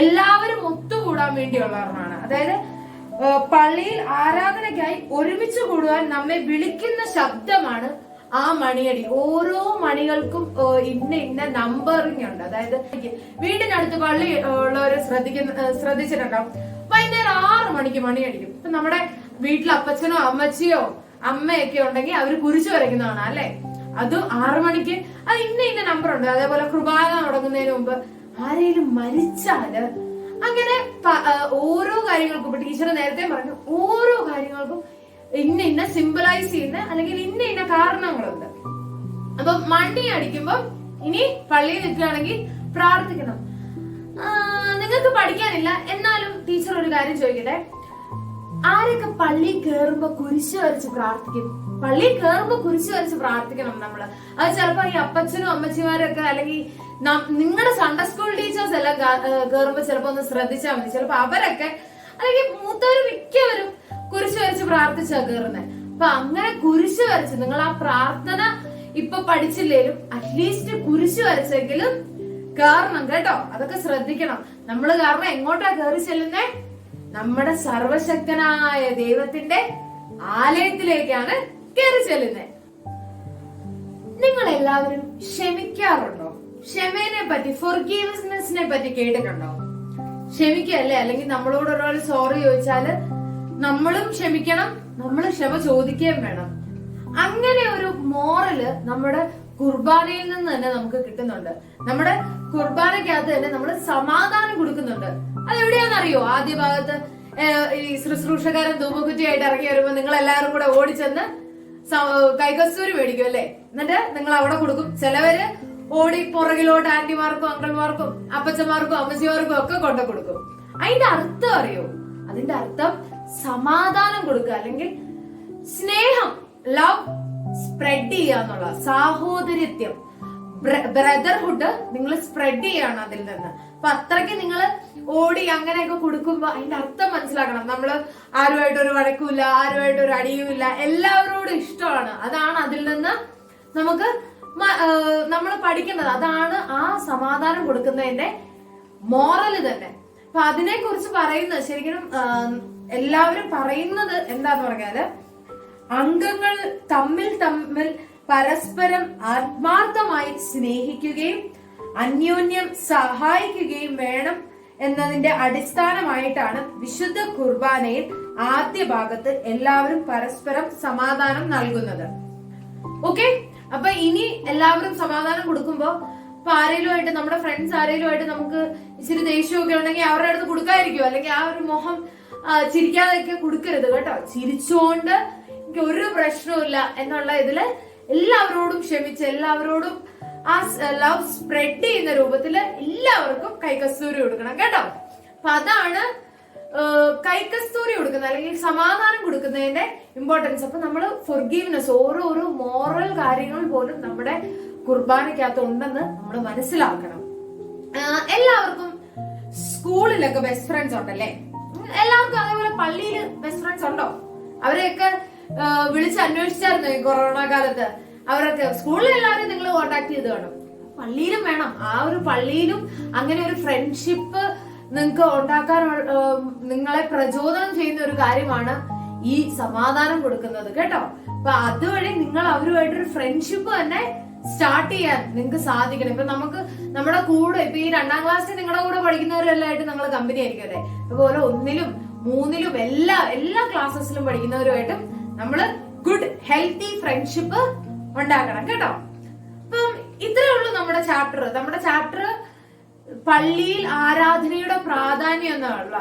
[SPEAKER 5] എല്ലാവരും ഒത്തുകൂടാൻ വേണ്ടിയുള്ളവരാണ്. അതായത് പള്ളിയിൽ ആരാധനയ്ക്കായി ഒരുമിച്ച് കൂടുവാൻ നമ്മെ വിളിക്കുന്ന ശബ്ദമാണ് ആ മണിയടി. ഓരോ മണികൾക്കും ഇന്ന നമ്പറിങ് ഉണ്ട്. അതായത് വീടിനടുത്ത് പള്ളി ഉള്ളവര് ശ്രദ്ധിച്ചിട്ടുണ്ടാവും. വൈകുന്നേരം 6 മണിക്ക് മണി അടിക്കും. ഇപ്പൊ നമ്മുടെ വീട്ടിൽ അപ്പച്ചനോ അമ്മച്ചിയോ അമ്മയൊക്കെ ഉണ്ടെങ്കിൽ അവര് കുരിശ് വരയ്ക്കുന്നതാണ് അല്ലെ. അത് 6 മണിക്ക് അത് ഇന്ന നമ്പർ ഉണ്ട്. അതേപോലെ കുർബാന തുടങ്ങുന്നതിന് മുമ്പ് ആരെങ്കിലും മരിച്ചാല് അങ്ങനെ ഓരോ കാര്യങ്ങൾക്കും, ഇപ്പൊ ടീച്ചർ നേരത്തെ പറഞ്ഞു, ഓരോ കാര്യങ്ങൾക്കും ഇന്ന സിംബലൈസ് ചെയ്യുന്ന അല്ലെങ്കിൽ ഇന്ന കാരണങ്ങളുണ്ട്. അപ്പൊ മണി അടിക്കുമ്പോ ഇനി പള്ളിയിൽ നിൽക്കുകയാണെങ്കിൽ പ്രാർത്ഥിക്കണം. നിങ്ങൾക്ക് പഠിക്കാനില്ല, എന്നാലും ടീച്ചർ ഒരു കാര്യം ചോദിക്കട്ടെ. ആരൊക്കെ പള്ളി കയറുമ്പോ കുരിശ് വരച്ച് പ്രാർത്ഥിക്കും? പള്ളി കയറുമ്പോ കുരിശ് വരച്ച് പ്രാർത്ഥിക്കണം നമ്മള്. അത് ചിലപ്പോ ഈ അപ്പച്ചനും അമ്മച്ചിമാരൊക്കെ അല്ലെങ്കിൽ നിങ്ങളുടെ സൺഡേ സ്കൂൾ ടീച്ചേഴ്സ് എല്ലാം കയറുമ്പോ ചിലപ്പോ ഒന്ന് ശ്രദ്ധിച്ചാൽ മതി. ചിലപ്പോ അവരൊക്കെ അല്ലെങ്കിൽ മൂത്തവര് മിക്കവരും കുരിശ് വരച്ച് പ്രാർത്ഥിച്ചാ കയറുന്നത്. അപ്പൊ അങ്ങനെ കുരിശ് വരച്ച് നിങ്ങൾ ആ പ്രാർത്ഥന ഇപ്പൊ പഠിച്ചില്ലേലും അറ്റ്ലീസ്റ്റ് കുരിശ് വരച്ചെങ്കിലും കയറണം കേട്ടോ. അതൊക്കെ ശ്രദ്ധിക്കണം. നമ്മള് കാരണം എങ്ങോട്ടാ കയറി ചെല്ലുന്നേ? നമ്മുടെ സർവശക്തനായ ദൈവത്തിന്റെ ആലയത്തിലേക്കാണ് കയറി ചെല്ലുന്നത്. നിങ്ങൾ എല്ലാവരും ക്ഷമിക്കാറുണ്ടോ? ക്ഷമേനെ പറ്റി, ഫോർഗീവ്നെസ്സിനെ പറ്റി കേട്ടിട്ടുണ്ടോ? ക്ഷമിക്കല്ലേ, അല്ലെങ്കിൽ നമ്മളോട് ഒരാൾ സോറി ചോദിച്ചാല് നമ്മളും ക്ഷമിക്കണം, നമ്മൾ ക്ഷമ ചോദിക്കുകയും വേണം. അങ്ങനെ ഒരു മോറല് നമ്മുടെ കുർബാനയിൽ നിന്ന് തന്നെ നമുക്ക് കിട്ടുന്നുണ്ട്. നമ്മുടെ കുർബാനയ്ക്കകത്ത് തന്നെ നമ്മൾ സമാധാനം കൊടുക്കുന്നുണ്ട്. അതെവിടെയാണെന്നറിയോ? ആദ്യ ഭാഗത്ത് ഈ ശുശ്രൂഷകാരൻ ധൂപകുറ്റിയായിട്ട് ഇറങ്ങി വരുമ്പോ നിങ്ങൾ എല്ലാവരും കൂടെ ഓടിച്ചെന്ന് കൈകസ്തൂരി മേടിക്കും അല്ലെ. എന്നിട്ട് നിങ്ങൾ അവിടെ കൊടുക്കും. ചിലവര് ഓടി പുറകിലോട്ട് ആന്റിമാർക്കും അങ്കിൾമാർക്കും അപ്പച്ചമാർക്കും അമ്മച്ചിമാർക്കും ഒക്കെ കൊണ്ടു കൊടുക്കും. അതിന്റെ അർത്ഥം അറിയോ? അതിന്റെ അർത്ഥം സമാധാനം കൊടുക്കുക, അല്ലെങ്കിൽ സ്നേഹം, ലവ് സ്പ്രെഡ് ചെയ്യുക എന്നുള്ള, സാഹോദര്യത്വം, ബ്രദർഹുഡ് നിങ്ങൾ സ്പ്രെഡ് ചെയ്യാണ് അതിൽ നിന്ന്. അപ്പൊ അത്രയ്ക്ക് നിങ്ങൾ ഓടി അങ്ങനെയൊക്കെ കൊടുക്കുമ്പോ അതിന്റെ അർത്ഥം മനസ്സിലാക്കണം. നമ്മള് ആരുമായിട്ടൊരു വഴക്കുമില്ല, ആരുമായിട്ടൊരു അടിയുമില്ല, എല്ലാവരോടും ഇഷ്ടമാണ്. അതാണ് അതിൽ നിന്ന് നമുക്ക് നമ്മൾ പഠിക്കുന്നത്. അതാണ് ആ സമാധാനം കൊടുക്കുന്നതിന്റെ മോറല് തന്നെ. അപ്പൊ അതിനെ കുറിച്ച് പറയുന്നത് ശരിക്കും എല്ലാവരും പറയുന്നത് എന്താന്ന് പറഞ്ഞാല്, അംഗങ്ങൾ തമ്മിൽ പരസ്പരം ആത്മാർത്ഥമായി സ്നേഹിക്കുകയും അന്യോന്യം സഹായിക്കുകയും വേണം എന്നതിന്റെ അടിസ്ഥാനമായിട്ടാണ് വിശുദ്ധ കുർബാനയിൽ ആദ്യ ഭാഗത്ത് എല്ലാവരും പരസ്പരം സമാധാനം നൽകുന്നത്. ഓക്കെ, അപ്പൊ ഇനി എല്ലാവരും സമാധാനം കൊടുക്കുമ്പോ ഇപ്പൊ ആരേലുമായിട്ട്, നമ്മുടെ ഫ്രണ്ട്സ് ആരേലുമായിട്ട് നമുക്ക് ഇച്ചിരി ദേഷ്യമൊക്കെ ഉണ്ടെങ്കിൽ അവരുടെ അടുത്ത് കൊടുക്കാതിരിക്കും, അല്ലെങ്കിൽ ആ ഒരു മുഖം ചിരിക്കാതെയൊക്കെ കൊടുക്കരുത് കേട്ടോ. ചിരിച്ചുകൊണ്ട് എനിക്ക് ഒരു പ്രശ്നവുമില്ല എന്നുള്ള ഇതില് എല്ലാവരോടും ക്ഷമിച്ച് എല്ലാവരോടും ആ ലവ് സ്പ്രെഡ് ചെയ്യുന്ന രൂപത്തില് എല്ലാവർക്കും കൈകസ്തൂരി കൊടുക്കണം കേട്ടോ. അപ്പൊ അതാണ് കൈകസ്തൂരി കൊടുക്കുന്നത് അല്ലെങ്കിൽ സമാധാനം കൊടുക്കുന്നതിന്റെ ഇമ്പോർട്ടൻസ്. അപ്പൊ നമ്മള് ഫോർഗീവ്നെസ്, ഓരോ മോറൽ കാര്യങ്ങൾ പോലും നമ്മുടെ കുർബാനയ്ക്കകത്ത് ഉണ്ടെന്ന് നമ്മൾ മനസ്സിലാക്കണം. എല്ലാവർക്കും സ്കൂളിലൊക്കെ ബെസ്റ്റ് ഫ്രണ്ട്സ് ഉണ്ടല്ലേ? എല്ലാവർക്കും അതേപോലെ പള്ളിയിൽ ബെസ്റ്റ് ഫ്രണ്ട്സ് ഉണ്ടോ? അവരെയൊക്കെ വിളിച്ച് അന്വേഷിച്ചായിരുന്നു ഈ കൊറോണ കാലത്ത്. അവരൊക്കെ സ്കൂളിൽ എല്ലാവരും നിങ്ങൾ കോണ്ടാക്ട് ചെയ്ത് വേണം, പള്ളിയിലും വേണം. ആ ഒരു പള്ളിയിലും അങ്ങനെ ഒരു ഫ്രണ്ട്ഷിപ്പ് നിങ്ങൾക്ക് ഉണ്ടാക്കാൻ നിങ്ങളെ പ്രചോദനം ചെയ്യുന്ന ഒരു കാര്യമാണ് ഈ സമാധാനം കൊടുക്കുന്നത് കേട്ടോ. അപ്പൊ അതുവഴി നിങ്ങൾ അവരുമായിട്ടൊരു ഫ്രണ്ട്ഷിപ്പ് തന്നെ സ്റ്റാർട്ട് ചെയ്യാൻ നിങ്ങൾക്ക് സാധിക്കണം. ഇപ്പൊ നമുക്ക് നമ്മുടെ കൂടെ ഇപ്പൊ ഈ 2ാം ക്ലാസ്സിൽ നിങ്ങളുടെ കൂടെ പഠിക്കുന്നവരെല്ലാമായിട്ട് നിങ്ങൾ കമ്പനി ആയിരിക്കും അല്ലേ. അതുപോലെ 1ലും 3ലും എല്ലാ ക്ലാസ്സസിലും പഠിക്കുന്നവരുമായിട്ടും നമ്മള് ഗുഡ് ഹെൽത്തി ഫ്രണ്ട്ഷിപ്പ് ഉണ്ടാക്കണം കേട്ടോ. അപ്പം ഇത്രയേ ഉള്ളൂ നമ്മുടെ ചാപ്റ്റർ പള്ളിയിൽ ആരാധനയുടെ പ്രാധാന്യം എന്നുള്ള.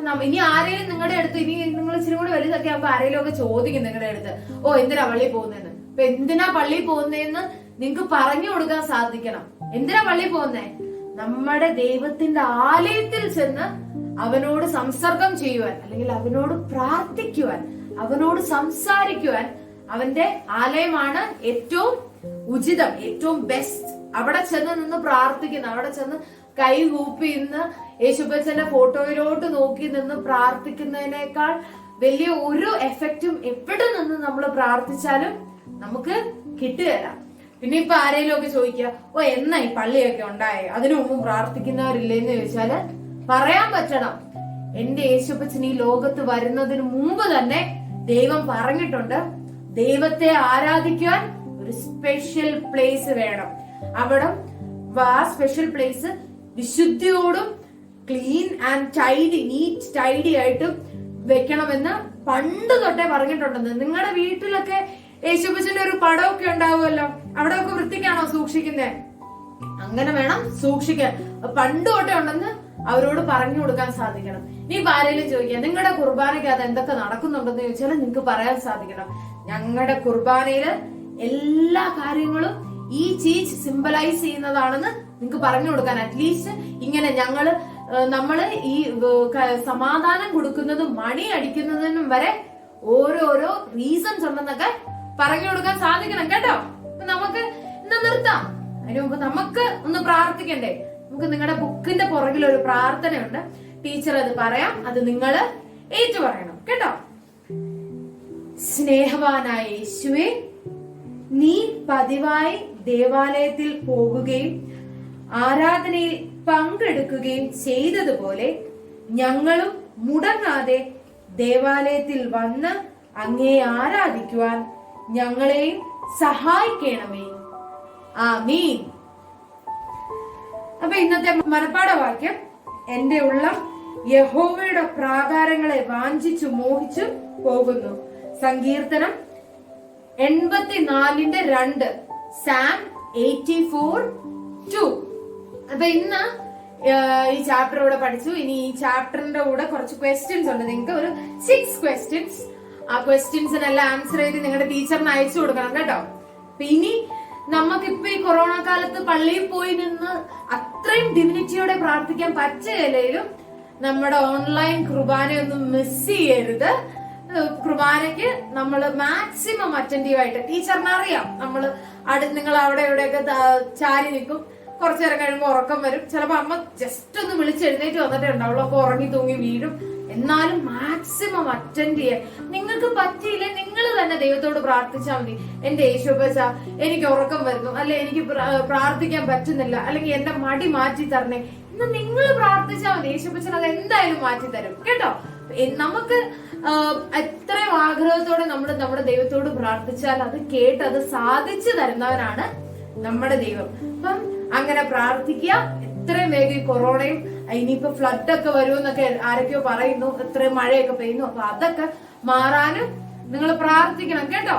[SPEAKER 5] അപ്പൊ ഇനി ആരെങ്കിലും നിങ്ങളുടെ അടുത്ത്, ഇനി നിങ്ങൾ ഇച്ചിരി കൂടി വലുതൊക്കെ ആകുമ്പോ ആരെങ്കിലും ഒക്കെ ചോദിക്കും നിങ്ങളുടെ അടുത്ത്, ഓ എന്തിനാ പള്ളിയിൽ പോകുന്നതെന്ന്. അപ്പൊ എന്തിനാ പള്ളിയിൽ പോകുന്നതെന്ന് നിങ്ങക്ക് പറഞ്ഞു കൊടുക്കാൻ സാധിക്കണം. എന്തിനാ പള്ളിയിൽ പോകുന്നേ? നമ്മുടെ ദൈവത്തിന്റെ ആലയത്തിൽ ചെന്ന് അവനോട് സംസർഗം ചെയ്യുവാൻ, അല്ലെങ്കിൽ അവനോട് പ്രാർത്ഥിക്കുവാൻ, അവനോട് സംസാരിക്കുവാൻ അവന്റെ ആലയമാണ് ഏറ്റവും ഉചിതം, ഏറ്റവും ബെസ്റ്റ്. അവിടെ ചെന്ന് നിന്ന് പ്രാർത്ഥിക്കുന്ന, അവിടെ ചെന്ന് കൈ കൂപ്പി ഇന്ന് യേശുപ്പച്ചന്റെ ഫോട്ടോയിലോട്ട് നോക്കി നിന്ന് പ്രാർത്ഥിക്കുന്നതിനേക്കാൾ വലിയ ഒരു എഫക്റ്റും എവിടെ നിന്ന് നമ്മൾ പ്രാർത്ഥിച്ചാലും നമുക്ക് കിട്ടുകയില്ല. പിന്നെ ഇപ്പൊ ആരെങ്കിലും ഒക്കെ ചോദിക്കുക, ഓ എന്നാ ഈ പള്ളിയൊക്കെ ഉണ്ടായേ, അതിനു മുമ്പും പ്രാർത്ഥിക്കുന്നവരില്ലേന്ന് ചോദിച്ചാല് പറയാൻ പറ്റണം, എന്റെ യേശുപ്പച്ചൻ ഈ ലോകത്ത് വരുന്നതിന് മുമ്പ് തന്നെ ദൈവം പറഞ്ഞിട്ടുണ്ട്, ദൈവത്തെ ആരാധിക്കുവാൻ ഒരു സ്പെഷ്യൽ പ്ലേസ് വേണം. അവിടെ ആ സ്പെഷ്യൽ പ്ലേസ് വിശുദ്ധിയോടും ക്ലീൻ ആൻഡ് നീറ്റ് ടൈഡി ആയിട്ടും വെക്കണമെന്ന് പണ്ട് തൊട്ടേ പറഞ്ഞിട്ടുണ്ടെന്ന്. നിങ്ങളുടെ വീട്ടിലൊക്കെ യേശുപ്പച്ചന്റെ ഒരു പടമൊക്കെ ഉണ്ടാവുമല്ലോ, അവിടെ ഒക്കെ വൃത്തിക്കാണോ സൂക്ഷിക്കുന്നത്? അങ്ങനെ വേണം സൂക്ഷിക്കാൻ. പണ്ട് തൊട്ടേ ഉണ്ടെന്ന് അവരോട് പറഞ്ഞു കൊടുക്കാൻ സാധിക്കണം. നീ ആരെങ്കിലും ചോദിക്കുക, നിങ്ങളുടെ കുർബാനയ്ക്കകത്ത് എന്തൊക്കെ നടക്കുന്നുണ്ടെന്ന് ചോദിച്ചാൽ നിങ്ങൾക്ക് പറയാൻ സാധിക്കണം, ഞങ്ങളുടെ കുർബാനയില് എല്ലാ കാര്യങ്ങളും ഈ ചീസ് സിംബലൈസ് ചെയ്യുന്നതാണെന്ന് നിങ്ങൾക്ക് പറഞ്ഞു കൊടുക്കാൻ. അറ്റ്ലീസ്റ്റ് ഇങ്ങനെ നമ്മള് ഈ സമാധാനം കൊടുക്കുന്നതും മണി അടിക്കുന്നതിനും വരെ ഓരോരോ റീസൺസ് ഉണ്ടെന്നൊക്കെ പറഞ്ഞു കൊടുക്കാൻ സാധിക്കണം കേട്ടോ. നമുക്ക് ഇന്ന് നിർത്താം. അതിനു മുമ്പ് നമുക്ക് ഒന്ന് പ്രാർത്ഥിക്കണ്ടേ? നമുക്ക് നിങ്ങളുടെ ബുക്കിന്റെ പുറകിൽ ഒരു പ്രാർത്ഥനയുണ്ട്, ടീച്ചർ അത് പറയാം, അത് നിങ്ങള് ഏറ്റു പറയണം കേട്ടോ. സ്നേഹവാനായ യേശുവേ, നീ പതിവായി ദേവാലയത്തിൽ പോകുകയും ആരാധനയിൽ പങ്കെടുക്കുകയും ചെയ്തതുപോലെ ഞങ്ങളും മുടങ്ങാതെ ദേവാലയത്തിൽ വന്ന് അങ്ങേ ആരാധിക്കുവാൻ ഞങ്ങളെയും സഹായിക്കണമേ. ആമീൻ. അപ്പൊ ഇന്നത്തെ മനപ്പാഠവാക്യം, എന്റെ ഉള്ളം യഹോവയുടെ പ്രാകാരങ്ങളെ വാഞ്ചിച്ചു മോഹിച്ചു പോകുന്നു. സങ്കീർത്തനം 84:2, സാം 84:2. അപ്പൊ ഇന്ന് ഈ ചാപ്റ്റർ ഇവിടെ പഠിച്ചു. ഇനി ഈ ചാപ്റ്ററിന്റെ കൂടെ കുറച്ച് ക്വസ്റ്റ്യൻസ് ഉണ്ട്. നിങ്ങൾക്ക് ഒരു 6 ക്വസ്റ്റ്യൻസ്, ആ ക്വസ്റ്റ്യൻസിനെല്ലാം ആൻസർ ചെയ്ത് നിങ്ങളുടെ ടീച്ചറിന് അയച്ചു കൊടുക്കണം കേട്ടോ. അപ്പൊ ഇനി നമുക്കിപ്പോ ഈ കൊറോണ കാലത്ത് പള്ളിയിൽ പോയി നിന്ന് അത്രയും ഡിവിനിറ്റിയോടെ പ്രാർത്ഥിക്കാൻ പറ്റുകയില്ലെങ്കിലും നമ്മുടെ ഓൺലൈൻ കുർബാനയൊന്നും മിസ് ചെയ്യരുത്. കുർബാനയ്ക്ക് നമ്മൾ മാക്സിമം അറ്റൻറ്റീവായിട്ട്, ടീച്ചറിന് അറിയാം നിങ്ങൾ അവിടെ എവിടെയൊക്കെ ചാരി നിൽക്കും, കുറച്ചു നേരം കഴിയുമ്പോൾ ഉറക്കം വരും, ചിലപ്പോ അമ്മ ജസ്റ്റ് ഒന്ന് വിളിച്ചെഴുന്നേറ്റ് വന്നിട്ടേ ഉണ്ടാവുള്ളൂ, അപ്പൊ ഉറങ്ങി തൂങ്ങി വീഴും. എന്നാലും മാക്സിമം അറ്റൻഡ് ചെയ്യാൻ നിങ്ങൾക്ക് പറ്റിയില്ല, നിങ്ങൾ തന്നെ ദൈവത്തോട് പ്രാർത്ഥിച്ചാൽ മതി. എന്റെ യേശുപ്പച്ച, എനിക്ക് ഉറക്കം വരുന്നു, അല്ലെ എനിക്ക് പ്രാർത്ഥിക്കാൻ പറ്റുന്നില്ല, അല്ലെങ്കിൽ എന്റെ മടി മാറ്റി തരണേ എന്ന് നിങ്ങൾ പ്രാർത്ഥിച്ചാൽ മതി. യേശുപ്പച്ചൻ അത് എന്തായാലും മാറ്റി തരും കേട്ടോ. നമുക്ക് എത്രയും ആഗ്രഹത്തോടെ നമ്മുടെ ദൈവത്തോട് പ്രാർത്ഥിച്ചാൽ അത് കേട്ട് അത് സാധിച്ചു തരുന്നവനാണ് നമ്മുടെ ദൈവം. അപ്പം അങ്ങനെ പ്രാർത്ഥിക്കുക. എത്രയും വേഗം കൊറോണയും ഇനിയിപ്പോ ഫ്ലഡ് ഒക്കെ വരുമെന്നൊക്കെ ആരൊക്കെയോ പറയുന്നു, എത്രയും മഴയൊക്കെ പെയ്യുന്നു. അപ്പൊ അതൊക്കെ മാറാനും നിങ്ങൾ പ്രാർത്ഥിക്കണം കേട്ടോ.